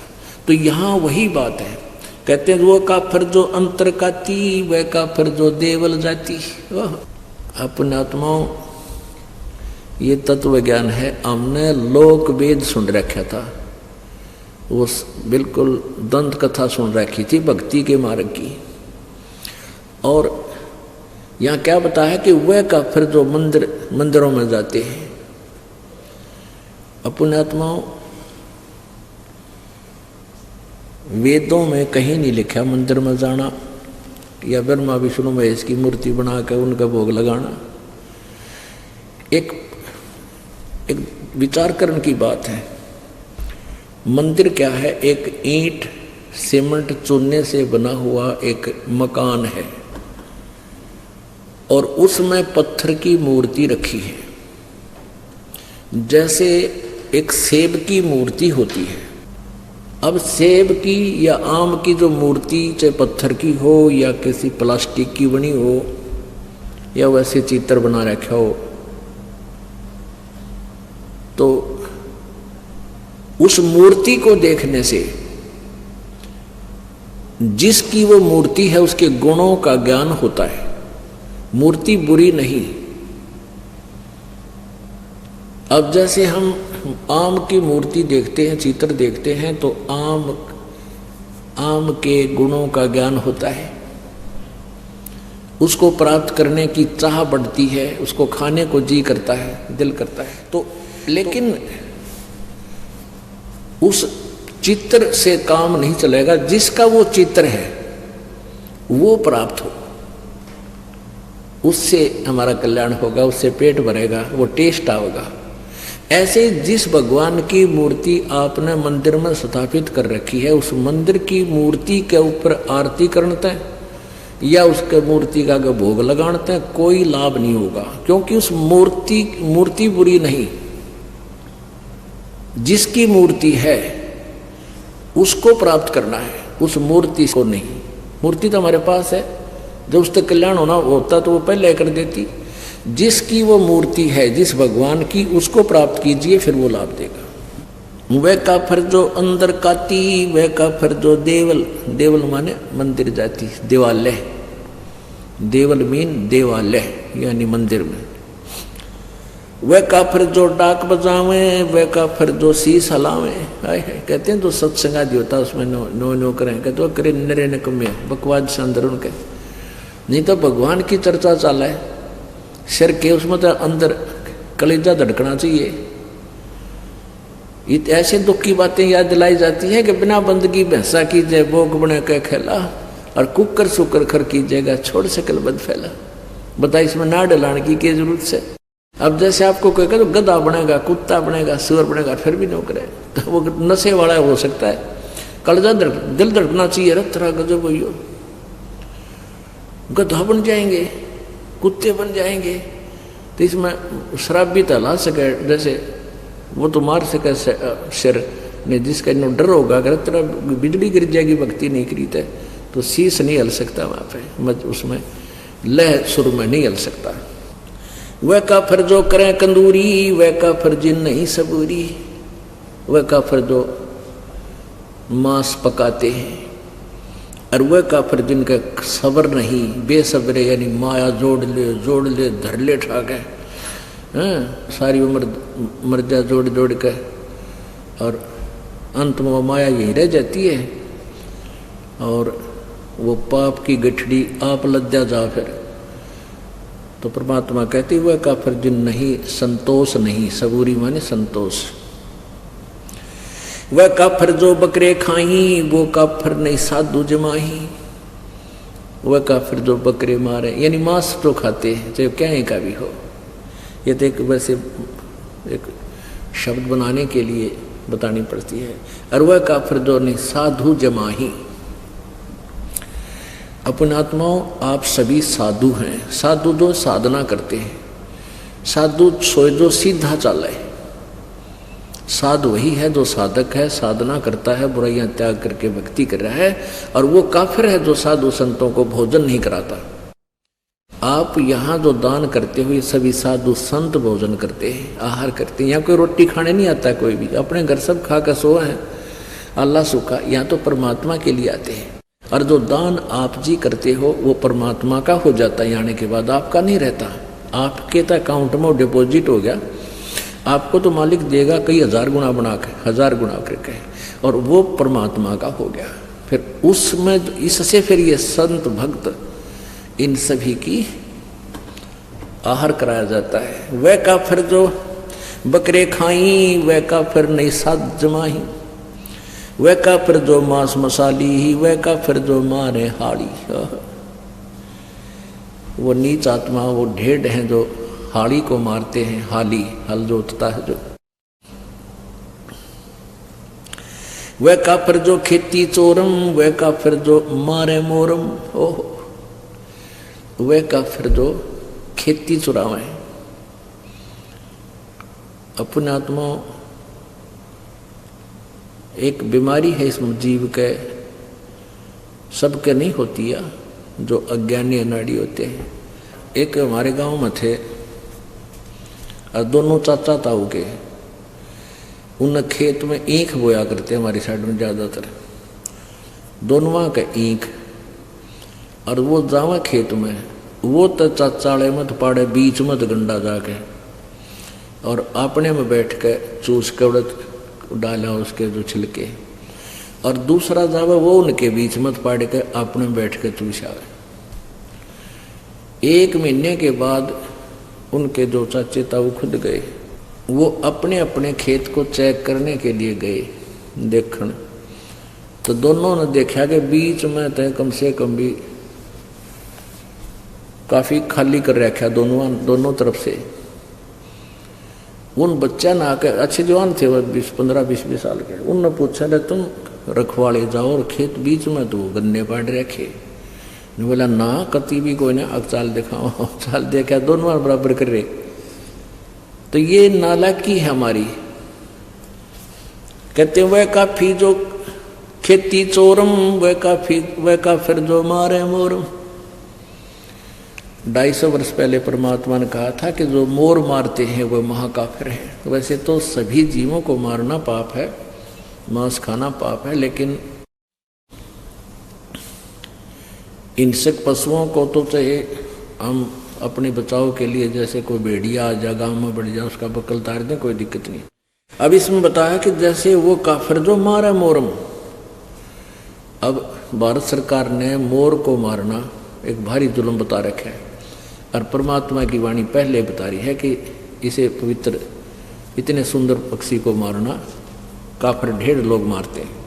तो यहाँ वही बात है, कहते हैं वो काफिर जो अंतर काती, वह काफिर जो देवल जाती। अपने आत्माओं ये तत्व ज्ञान है। हमने लोक वेद सुन रखा था, वो बिल्कुल दंत कथा सुन रखी थी भक्ति के मार्ग की। और यहाँ क्या बताया कि वह काफिर जो मंदिरों में जाते हैं। अपने आत्माओं वेदों में कहीं नहीं लिखा मंदिर में जाना या ब्रह्मा विष्णु महेश की मूर्ति बनाकर उनका भोग लगाना। एक विचार करने की बात है। मंदिर क्या है? एक ईंट सीमेंट चूने से बना हुआ एक मकान है और उसमें पत्थर की मूर्ति रखी है। जैसे एक सेब की मूर्ति होती है अब सेब की या आम की जो मूर्ति चाहे पत्थर की हो या किसी प्लास्टिक की बनी हो या वैसे चित्र बना रखा हो, तो उस मूर्ति को देखने से जिसकी वो मूर्ति है उसके गुणों का ज्ञान होता है। मूर्ति बुरी नहीं। अब जैसे हम आम की मूर्ति देखते हैं, चित्र देखते हैं, तो आम के गुणों का ज्ञान होता है, उसको प्राप्त करने की चाह बढ़ती है, उसको खाने को जी करता है, दिल करता है। तो लेकिन उस चित्र से काम नहीं चलेगा। जिसका वो चित्र है वो प्राप्त हो, उससे हमारा कल्याण होगा, उससे पेट भरेगा, वो टेस्ट आएगा। ऐसे जिस भगवान की मूर्ति आपने मंदिर में स्थापित कर रखी है, उस मंदिर की मूर्ति के ऊपर आरती करते हैं या उसके मूर्ति का भोग लगाते हैं, कोई लाभ नहीं होगा, क्योंकि उस मूर्ति बुरी नहीं। जिसकी मूर्ति है उसको प्राप्त करना है, उस मूर्ति को नहीं। मूर्ति तो हमारे पास है, जब उससे कल्याण होता तो वो पहले कर देती। जिसकी वो मूर्ति है, जिस भगवान की, उसको प्राप्त कीजिए, फिर वो लाभ देगा। वह काफर जो अंदर काती, वह काफर जो देवल, देवल माने मंदिर जाती, देवालय, देवल मीन देवालय यानी मंदिर में। वह काफर जो डाक बजावे, वह काफर जो शीश हलावे। कहते हैं तो सत्संग आदि होता उसमें नो करें, कहते वो करे नरे नकमे बकवाद से अंदर उनके। नहीं तो भगवान की चर्चा चाला है सिर के, उसमें तो अंदर कलेजा धड़कना चाहिए। ऐसे दुख की बातें याद दिलाई जाती है कि बिना बंदगी भैंसा कीजिए, भोग बने के खेला, और कुकर सुकर खर कीजिएगा, छोड़ सकल बद फैला। बता इसमें ना डलाने की जरूरत से। अब जैसे आपको कोई कहे तो गधा बनेगा, कुत्ता बनेगा, सुअर बनेगा, फिर भी नहीं करे, तो वो नशे वाला हो सकता है। कलेजा दिल धड़कना चाहिए, रत्रा गजब हो, गधा बन जाएंगे, कुत्ते बन जाएंगे। तो इसमें शराब भी तो ला सके, जैसे वो तो मार सके सिर ने, जिसका इन्हों डर होगा अगर तरह बिजली गिर जाएगी, भक्ति नहीं करी तो शीश नहीं हल सकता वहाँ पे, उसमें लह सुर में नहीं हल सकता। वह काफर जो करें कंदूरी, वह काफर जिन नहीं सबूरी। वह काफर जो मांस पकाते हैं, और वह काफर जिनका सब्र नहीं, बेसब्रे यानी माया जोड़ ले धर ले ठाक है, सारी उम्र मर्जा जोड़ के, और अंत में वो माया यही रह जाती है, और वो पाप की गठड़ी आप लद्या जा फिर। तो परमात्मा कहती वह काफिर जिन नहीं संतोष नहीं, सबूरी माने संतोष। वह काफिर जो बकरे खाई, वो काफिर नहीं साधु जमाही। वह काफिर जो बकरे मारे यानी मांस तो खाते हैं, चाहे क्या का भी हो। ये तो एक वैसे एक शब्द बनाने के लिए बतानी पड़ती है। और वह काफिर जो नहीं साधु जमाही। अपने आत्माओं आप सभी साधु हैं। साधु जो साधना करते हैं, साधु सोए जो सीधा चाले। साधु वही है जो साधक है, साधना करता है, बुराइयां त्याग करके भक्ति कर रहा है। और वो काफिर है जो साधु संतों को भोजन नहीं कराता। आप यहाँ जो दान करते हुए सभी साधु संत भोजन करते हैं, आहार करते हैं। यहाँ कोई रोटी खाने नहीं आता, कोई भी अपने घर सब खा कर सोए हैं, अल्लाह सुखा। यहाँ तो परमात्मा के लिए आते हैं। और जो दान आप जी करते हो वो परमात्मा का हो जाता है, आने के बाद आपका नहीं रहता। आपके तो अकाउंट में डिपॉजिट हो गया, आपको तो मालिक देगा कई हजार गुना बना के, 1000 गुना करके, और वो परमात्मा का हो गया। फिर उसमें इससे फिर ये संत भक्त इन सभी की आहार कराया जाता है। वह काफिर जो बकरे खाई, वह काफिर नहीं साध जमाही। वह काफिर जो मांस मसाली ही, वह काफिर जो मारे हाड़ी। वो नीच आत्मा, वो ढेड हैं जो हाड़ी को मारते हैं। हाली हल जोतता है जो। वह काफिर जो खेती चोरम, वह काफिर जो मारे मोरम। ओह, वह काफिर जो खेती चुरावे। अपने आत्मा एक बीमारी है इस जीव के, सबके नहीं होती है, जो अज्ञानी अनाड़ी होते हैं। एक हमारे गांव में थे और दोनों चाचा ताऊ के, उन खेत में ईख बोया करते हमारी साइड में ज़्यादातर, दोनों का ईख। और वो जावा खेत में, वो तो चाचाले मत पाड़े बीच मत गंडा जाके, और अपने में बैठ के चूस के उड़द डाला उसके जो छिलके, और दूसरा जावा वो उनके बीच मत पाड़ के अपने में बैठ के चूसा। 1 महीने के बाद उनके जो चाचे ताऊ खुद गए, वो अपने अपने खेत को चेक करने के लिए गए देखने। तो दोनों ने देखा कि बीच में तो कम से कम भी काफी खाली कर रखा दोनों तरफ से। उन बच्चा ना आकर, अच्छे जवान थे वो 15-20 साल के, उनने पूछा रे तुम रखवाले जाओ और खेत बीच में तो गन्ने पाड़ रखे। ने बोला ना कति भी कोई ना, अब चाल दिखाओ। चाल देखा दोनों बराबर कर रहे। तो ये नालायकी है हमारी। कहते वह काफी जो खेती चोरम, वह काफिर जो मारे मोरम। 250 वर्ष पहले परमात्मा ने कहा था कि जो मोर मारते हैं वह महाकाफिर है। वैसे तो सभी जीवों को मारना पाप है, मांस खाना पाप है, लेकिन हिंसक पशुओं को तो चाहे हम अपने बचाव के लिए, जैसे कोई भेड़िया आ जा गाँव में बढ़ जाए उसका बकल तार दें, कोई दिक्कत नहीं। अब इसमें बताया कि जैसे वो काफिर जो मारे मोरम। अब भारत सरकार ने मोर को मारना एक भारी जुल्म बता रखा है, और परमात्मा की वाणी पहले बता रही है कि इसे पवित्र, इतने सुंदर पक्षी को मारना काफिर ढेर लोग मारते हैं।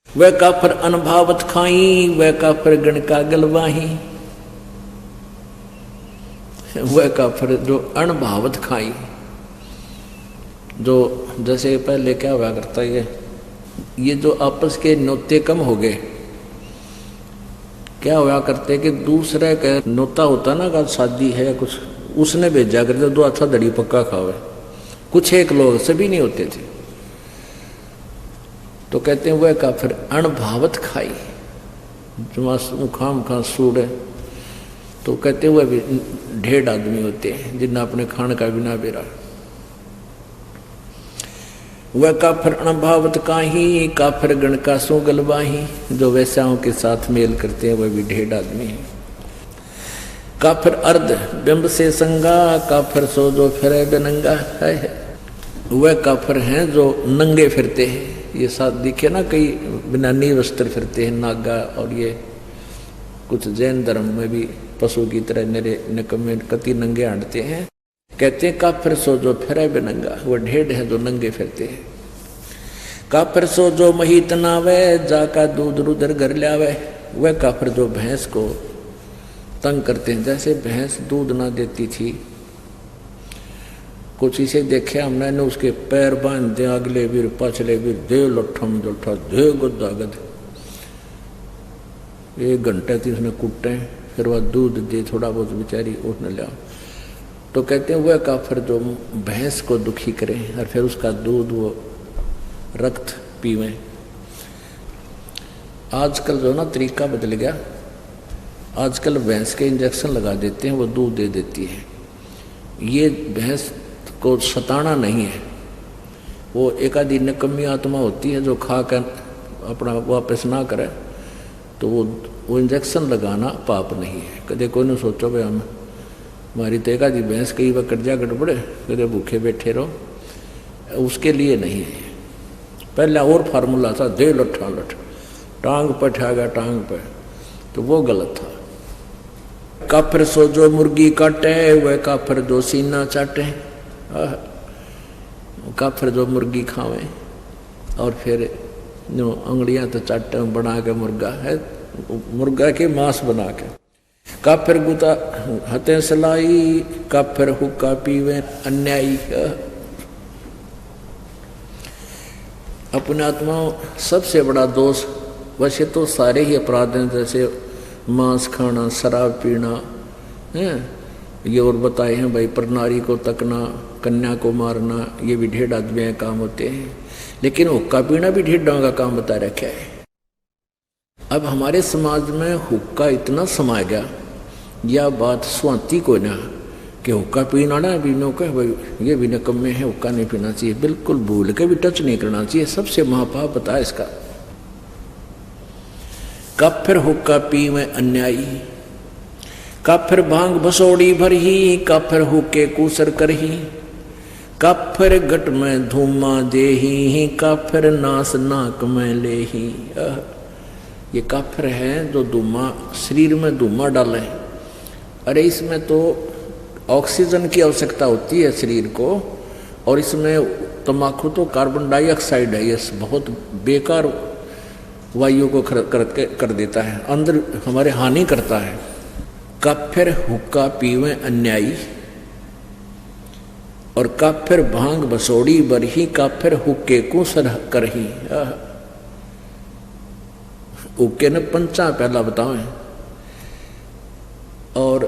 वह काफिर अनभावत खाई, वह काफिर गण का गलवाही। वह काफिर जो अनभावत खाई, जो जैसे पहले क्या हुआ करता है, ये जो आपस के नोते कम हो गए, क्या हुआ करते कि दूसरे का नोता होता ना का शादी है या कुछ, उसने भेजा करते 2 अच्छा दड़ी पक्का खावे, कुछ एक लोग, सभी नहीं होते थे। तो कहते हैं वह काफिर अणभावत खाई, जो खाम खा सूड़ है। तो कहते हुए भी ढेर आदमी होते हैं जिन्हें अपने खान का बिना बेरा। वह काफिर अणभावत काही, काफिर गण का सो गलबाही। जो वैश्याओं के साथ मेल करते हैं वह भी ढेर आदमी है। काफिर अर्ध बिंब से संगा, काफिर सो जो फिरे बेनंगा है। वह काफिर हैं जो नंगे फिरते हैं। ये साथ दिखे ना, कई बिना नी वस्त्र फिरते हैं नागा, और ये कुछ जैन धर्म में भी पशु की तरह निरे निकम्मे कति नंगे हांटते हैं। कहते हैं काफिर सो जो फिरे बेनंगा, वह ढेर है जो नंगे फिरते हैं। काफिर सो जो महीत नावे, जाका दूध रुदर घर लावे। वह काफिर जो भैंस को तंग करते हैं, जैसे भैंस दूध ना देती थी, कुछ इसे देखे हमने ने, उसके पैर बांध दे अगले भी पछले भी, दे लठम जठा दे गुद्दा गद। 1 घंटे थी उसने कुटे, फिर वह दूध दे थोड़ा बहुत बेचारी उसने लिया। तो कहते हैं वह काफिर जो भैंस को दुखी करे और फिर उसका दूध वो रक्त पीवे। आजकल जो ना तरीका बदल गया, आजकल भैंस के इंजेक्शन लगा देते हैं, वो दूध दे देती है। ये भैंस को सताना नहीं है, वो एक आधी निकम्मी आत्मा होती है जो खा कर अपना वापस ना करे, तो वो इंजेक्शन लगाना पाप नहीं है। कदे कोई ने सोचो भाई हम हमारी तो एक आधी भैंस कई बार कट जा गड़बड़े, कदे भूखे बैठे रहो, उसके लिए नहीं है। पहला और फार्मूला था दे लठा लठ, टांग पर ठागा टांग पर, तो वो गलत था। काफिर सो जो मुर्गी काटे, वह काफिर जो सीना चाटे। काफिर जो मुर्गी खावे और फिर जो अंगड़ियां तो चाटे बना के मुर्गा है, मुर्गा के मांस बना के। काफिर गुता हते सलाई, काफिर हुक्का पीवे अन्यायी। अपने आत्मा सबसे बड़ा दोष, वैसे तो सारे ही अपराध हैं, जैसे मांस खाना, शराब पीना है, ये और बताए हैं भाई, पर नारी को तकना, कन्या को मारना, ये भी ढेर आदमी काम होते हैं। लेकिन हुक्का पीना भी ढेडों का काम बता रखा है। अब हमारे समाज में हुक्का इतना समा गया, यह बात स्वाति को ना कि हुक्का पीना ना पीनो का भाई ये भी निकम्मे है, हुक्का नहीं पीना चाहिए। बिल्कुल भूल के भी टच नहीं करना चाहिए, सबसे महापाप पता है इसका। कब फिर हुक्का पी में अन्यायी, कब फिर भांग बसोड़ी भरही, कब फिर हुक्के कुसर करही, कब फिर गट में धूमा देही, कब फिर नास नाक में लेही। ये काफिर है जो धूमा शरीर में धूमा डाले। अरे इसमें तो ऑक्सीजन की आवश्यकता होती है शरीर को, और इसमें तम्बाकू तो कार्बन डाइऑक्साइड है, ये बहुत बेकार वायु को कर देता है, अंदर हमारे हानि करता है। कब फिर हुक्का पीवे अन्यायी, और कब फिर भांग बसोड़ी बरही, कब फिर हुक्के को सर करही। हुक्के ने पंचा पहला बताओ, और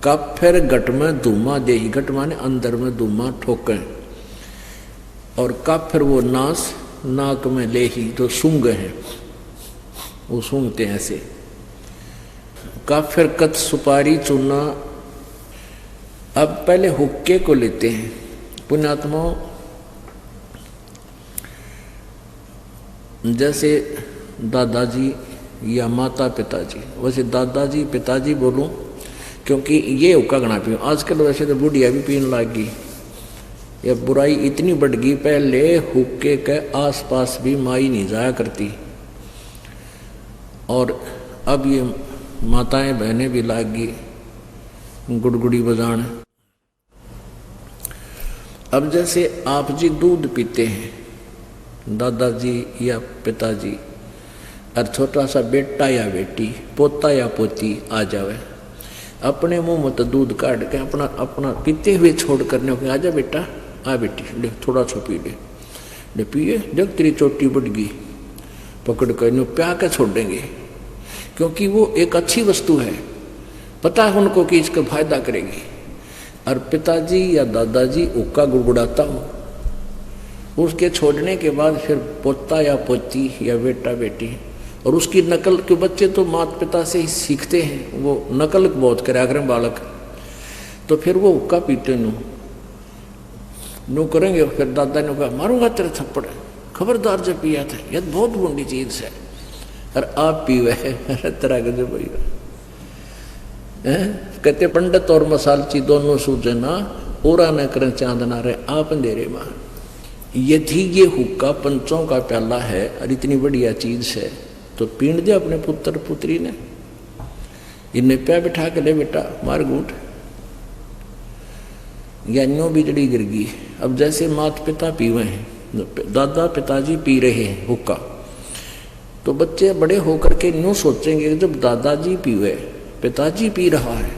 कब फिर गट में धूमा देही, गट माने अंदर में धूमा ठोके, और कब फिर वो नास नाक में लेही, तो सूंघ है वो सूंघते हैं ऐसे। कब फिर कत सुपारी चूना। अब पहले हुक्के को लेते हैं पुण्यात्माओं, जैसे दादाजी या माता पिताजी, वैसे दादाजी पिताजी बोलूं क्योंकि ये हुक्का गणा पीऊँ। आजकल वैसे तो बुढ़िया भी पीने लग गई, ये बुराई इतनी बढ़ गई। पहले हुक्के के आसपास भी माई नहीं जाया करती, और अब ये माताएं बहनें भी लाग गई गुड़गुड़ी बजान। अब जैसे आप जी दूध पीते हैं, दादाजी या पिताजी, और छोटा सा बेटा या बेटी, पोता या पोती आ जावे, अपने मुंह में तो दूध काट के अपना अपना पीते हुए छोड़ करने को, आजा बेटा, आ बेटी, देख थोड़ा सा पी ले पिए, देख तेरी चोटी बढ़ गई, पकड़ कर नो प्या के छोड़ देंगे, क्योंकि वो एक अच्छी वस्तु है, पता है उनको कि इसका फायदा करेगी। और पिताजी या दादाजी हुक्का गुड़गुड़ाता हो, उसके छोड़ने के बाद फिर पोता या पोती या बेटा बेटी, और उसकी नकल के बच्चे तो माता पिता से ही सीखते हैं, वो नकल बहुत करा करें बालक, तो फिर वो हुक्का पीते नो करेंगे। फिर दादा ने कहा मारूंगा तेरे थप्पड़, खबरदार जब पिया था, यह बहुत बुरी चीज है, और आप पीवे तरह के जो भैया कहते पंडित और मसालची दोनों सूझे ना, ओरा न करें चांदना रहे आप अंधेरे मां। यदि ये हुक्का पंचों का प्याला है और इतनी बढ़िया चीज है, तो पीण दे अपने पुत्र पुत्री ने, इन्हें प्या बिठा के ले बेटा मार गूट, ज्ञानियों बिजली गिर गई। अब जैसे माता पिता पीवे हैं, दादा पिताजी पी रहे हैं हुक्का, तो बच्चे बड़े होकर के यूं सोचेंगे कि जब दादाजी पीवे, पिताजी पी रहा है,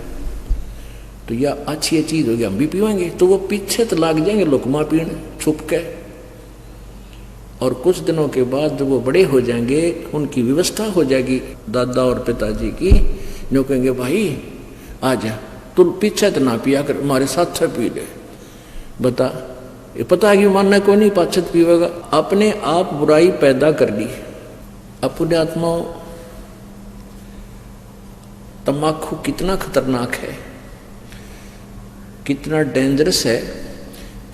तो यह अच्छी चीज होगी, हम भी पीवेंगे। तो वो पीछे तो लाग जाएंगे लुकमा पीने छुप के, और कुछ दिनों के बाद जब वो बड़े हो जाएंगे, उनकी व्यवस्था हो जाएगी दादा और पिताजी की, जो कहेंगे भाई आ जा, तू पीछे तो ना पिया कर, हमारे साथ पी ले। बता, ये पता है कि मानना कोई नहीं, पाछत पीवेगा। अपने आप बुराई पैदा कर ली। अपने आत्माओं, तम्बाकू कितना खतरनाक है, कितना डेंजरस है।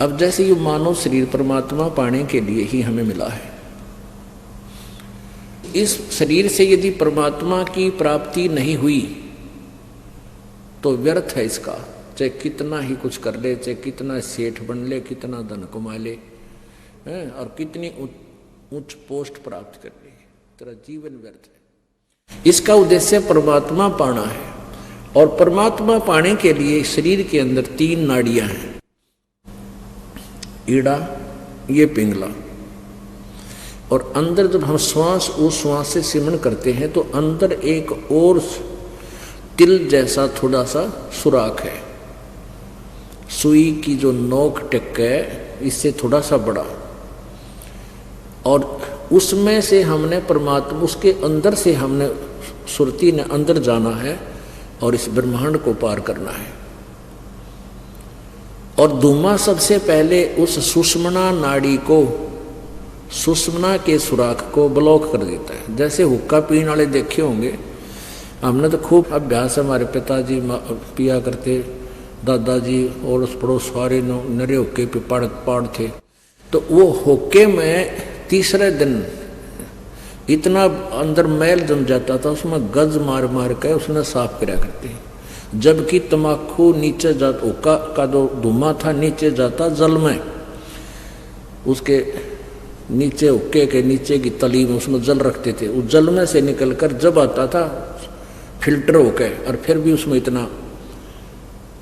अब जैसे ये मानव शरीर परमात्मा पाने के लिए ही हमें मिला है, इस शरीर से यदि परमात्मा की प्राप्ति नहीं हुई तो व्यर्थ है इसका, चाहे कितना ही कुछ कर ले, चाहे कितना सेठ बन ले, कितना धन कमा ले, और कितनी उच्च पोस्ट प्राप्त कर ले, तेरा जीवन व्यर्थ है। इसका उद्देश्य परमात्मा पाना है, और परमात्मा पाने के लिए शरीर के अंदर 3 नाड़ियां हैं, ईड़ा, ये पिंगला, और अंदर जब हम श्वास उस श्वास से सिमरण करते हैं तो अंदर एक और तिल जैसा थोड़ा सा सुराख है, सुई की जो नोक टिक है इससे थोड़ा सा बड़ा, और उसमें से हमने परमात्मा, उसके अंदर से हमने सुरती ने अंदर जाना है और इस ब्रह्मांड को पार करना है। और धूमा सबसे पहले उस सुषमना नाड़ी को सुषुम्ना के सुराख को ब्लॉक कर देता है। जैसे हुक्का पीने वाले देखे होंगे, हमने तो खूब अभ्यास, हमारे पिताजी पिया करते, दादाजी और उस पड़ोस सारे नरे हुक्के पे पाड़ थे। तो वो हुक्के में तीसरे दिन इतना अंदर मैल जम जाता था, उसमें गज मार मार के उसने साफ कराया करते हैं। जबकि तम्बाकू नीचे जाता, हुक्का का जो धुआं था नीचे जाता जल में, उसके नीचे हुक्के के नीचे की तली में उसमें जल रखते थे, उस जल में से निकलकर जब आता था फिल्टर होके, और फिर भी उसमें इतना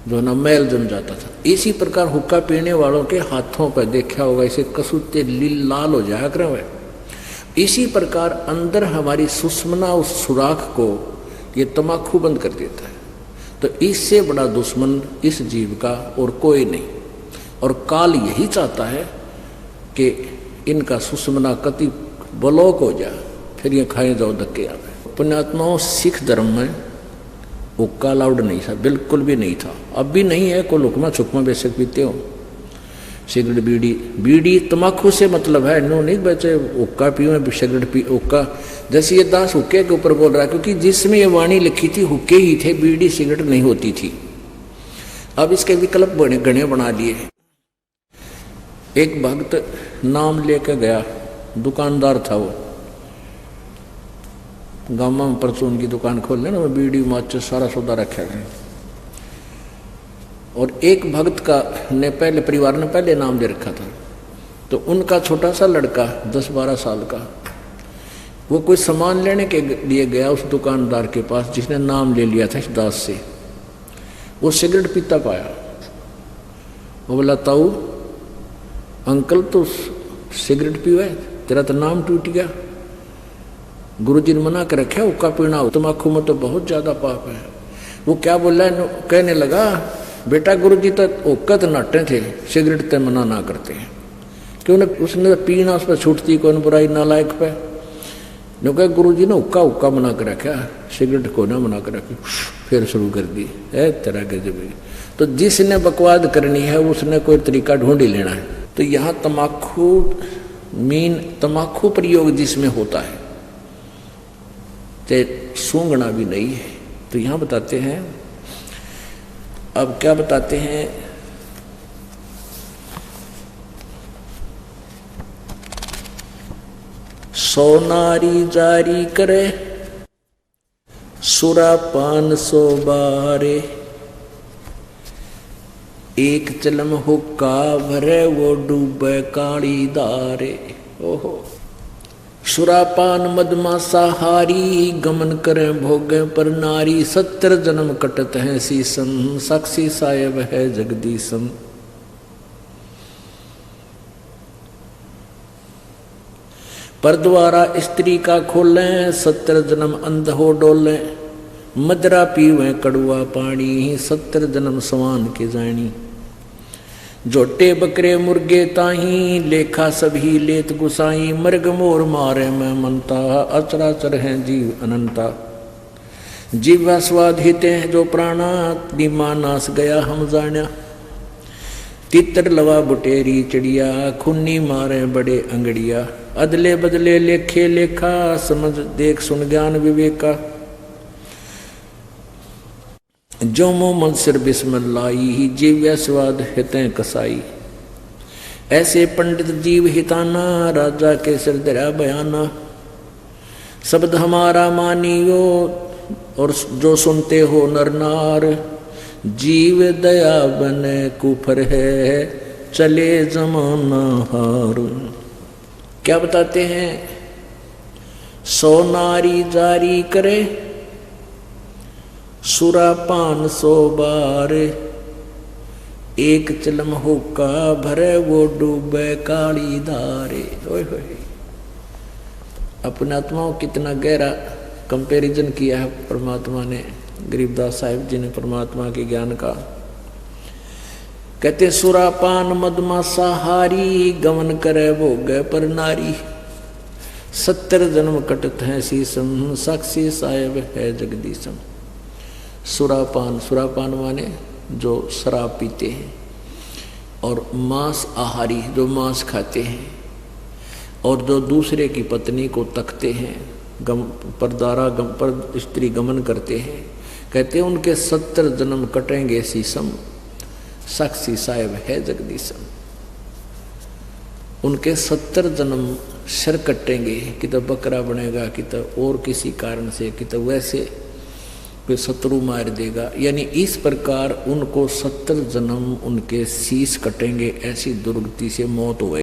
जो ना मैल जम जाता था। इसी प्रकार हुक्का पीने वालों के हाथों पर देखा होगा, इसे कसूते लाल हो जाया करें। इसी प्रकार अंदर हमारी सुषुम्ना उस सुराख को ये तम्बाकू बंद कर देता है। तो इससे बड़ा दुश्मन इस जीव का और कोई नहीं। और काल यही चाहता है कि इनका सुषुम्ना कति ब्लॉक हो जाए, फिर ये खाए जाओ धक्के आ गए। पुण्यात्माओं, सिख धर्म में हुक्का अलाउड नहीं था, बिल्कुल भी नहीं था, अब भी नहीं है। कोई लुकमा छुकमा बेशक पीते हो, सिगरेट बीड़ी तम्बाकू से मतलब है, नो नहीं बचे हुक्का पियो सिगरेट पी हुक्का। जैसे ये दास हुक्के के ऊपर बोल रहा है, क्योंकि जिसमें ये वाणी लिखी थी हुक्के ही थे, बीड़ी सिगरेट नहीं होती थी। अब इसके विकल्प गणे बना लिए। एक भक्त नाम लेकर गया, दुकानदार था वो, गाँव में परचून की दुकान खोल लेना, वो बीड़ी माचिस सारा सौदा रखा गया। और एक भक्त का ने पहले परिवार ने पहले नाम दे रखा था, तो उनका छोटा सा लड़का 10-12 साल का, वो कोई सामान लेने के लिए गया उस दुकानदार के पास जिसने नाम ले लिया था इस दास से। वो सिगरेट पीता पाया, वो बोला, ताऊ अंकल तो सिगरेट पीवे, तेरा तो नाम टूट गया, गुरुजी ने मना कर रखा हुक्का पीना, तम्बाकू में तो बहुत ज्यादा पाप है। वो क्या बोला, कहने लगा, बेटा गुरुजी तो हुक्का तो नाटे थे, सिगरेट तो मना ना करते हैं, क्यों न उसने पीना उस पर छूटती कौन बुराई नालायक पे। जो कहा गुरुजी ने हुक्का मना कर रखा, सिगरेट को ना मना कर रखी, फिर शुरू कर दी है तेरा गजब। तो जिसने बकवाद करनी है उसने कोई तरीका ढूंढ ही लेना है। तो यहाँ तम्बाकू प्रयोग जिसमें होता है, ते सूंघना भी नहीं है। तो यहाँ बताते हैं, अब क्या बताते हैं, सोनारी जारी करे सुरा 500 बारे, एक चलम हुक्का भरे वो डूबे काली दारे। ओहो, सुरापान मदमासाहारी गमन करें भोगे पर नारी, 70 जन्म कटत है सीसम, साक्षी सायब है जगदीशम। पर द्वारा स्त्री का खोलें, 70 जन्म अंध हो डोलें, मदरा पीवें कड़ुआ पानी, 70 जन्म सवान के जानी। जोटे बकरे मुर्गे ताही, लेखा सभी लेत गुसाई, मर्ग मोर मारे मैं मनता, अचराचर हैं जीव अनंता। जीवा स्वाद हिते हैं जो प्राणा, दीमा नास गया हम जाना। तितर लवा बुटेरी चिड़िया, खुन्नी मारे बड़े अंगड़िया। अदले बदले लेखे लेखा, समझ देख सुन ज्ञान विवेका। जो मो मन सिर बिस्मिल्लाही, जीव्या स्वाद हितें कसाई। ऐसे पंडित जीव हिताना, राजा के सिर दरा बयाना। शब्द हमारा मानियो और जो सुनते हो नर नार, जीव दया बने कुफर है चले जमाना हार। क्या बताते हैं, सोनारी जारी करे सुरा 500 बार, एक चलम हुक्का भरे वो डूबे काली धारे। ओए होए, अपने आत्माओं कितना गहरा कंपैरिजन किया है परमात्मा ने, गरीबदास साहिब जी ने परमात्मा के ज्ञान का। कहते सुरापान मदमासाहारी, गमन करे वो गए पर नारी। 70 जन्म कटत है शीसम, साक्षी साहेब है जगदीशम। सुरापान माने जो शराब पीते हैं, और मांस आहारी जो मांस खाते हैं। और जो दूसरे की पत्नी को तकते हैं, पर स्त्री गमन करते हैं, कहते हैं उनके 70 जन्म कटेंगे शीशम, साक्षी साहेब है जगदीशम। उनके 70 जन्म सिर कटेंगे, कि तो बकरा बनेगा, कि तो और किसी कारण से, कि तो वैसे कोई शत्रु मार देगा। यानी इस प्रकार उनको 70 जन्म उनके शीश कटेंगे, ऐसी दुर्गति से मौत होगी।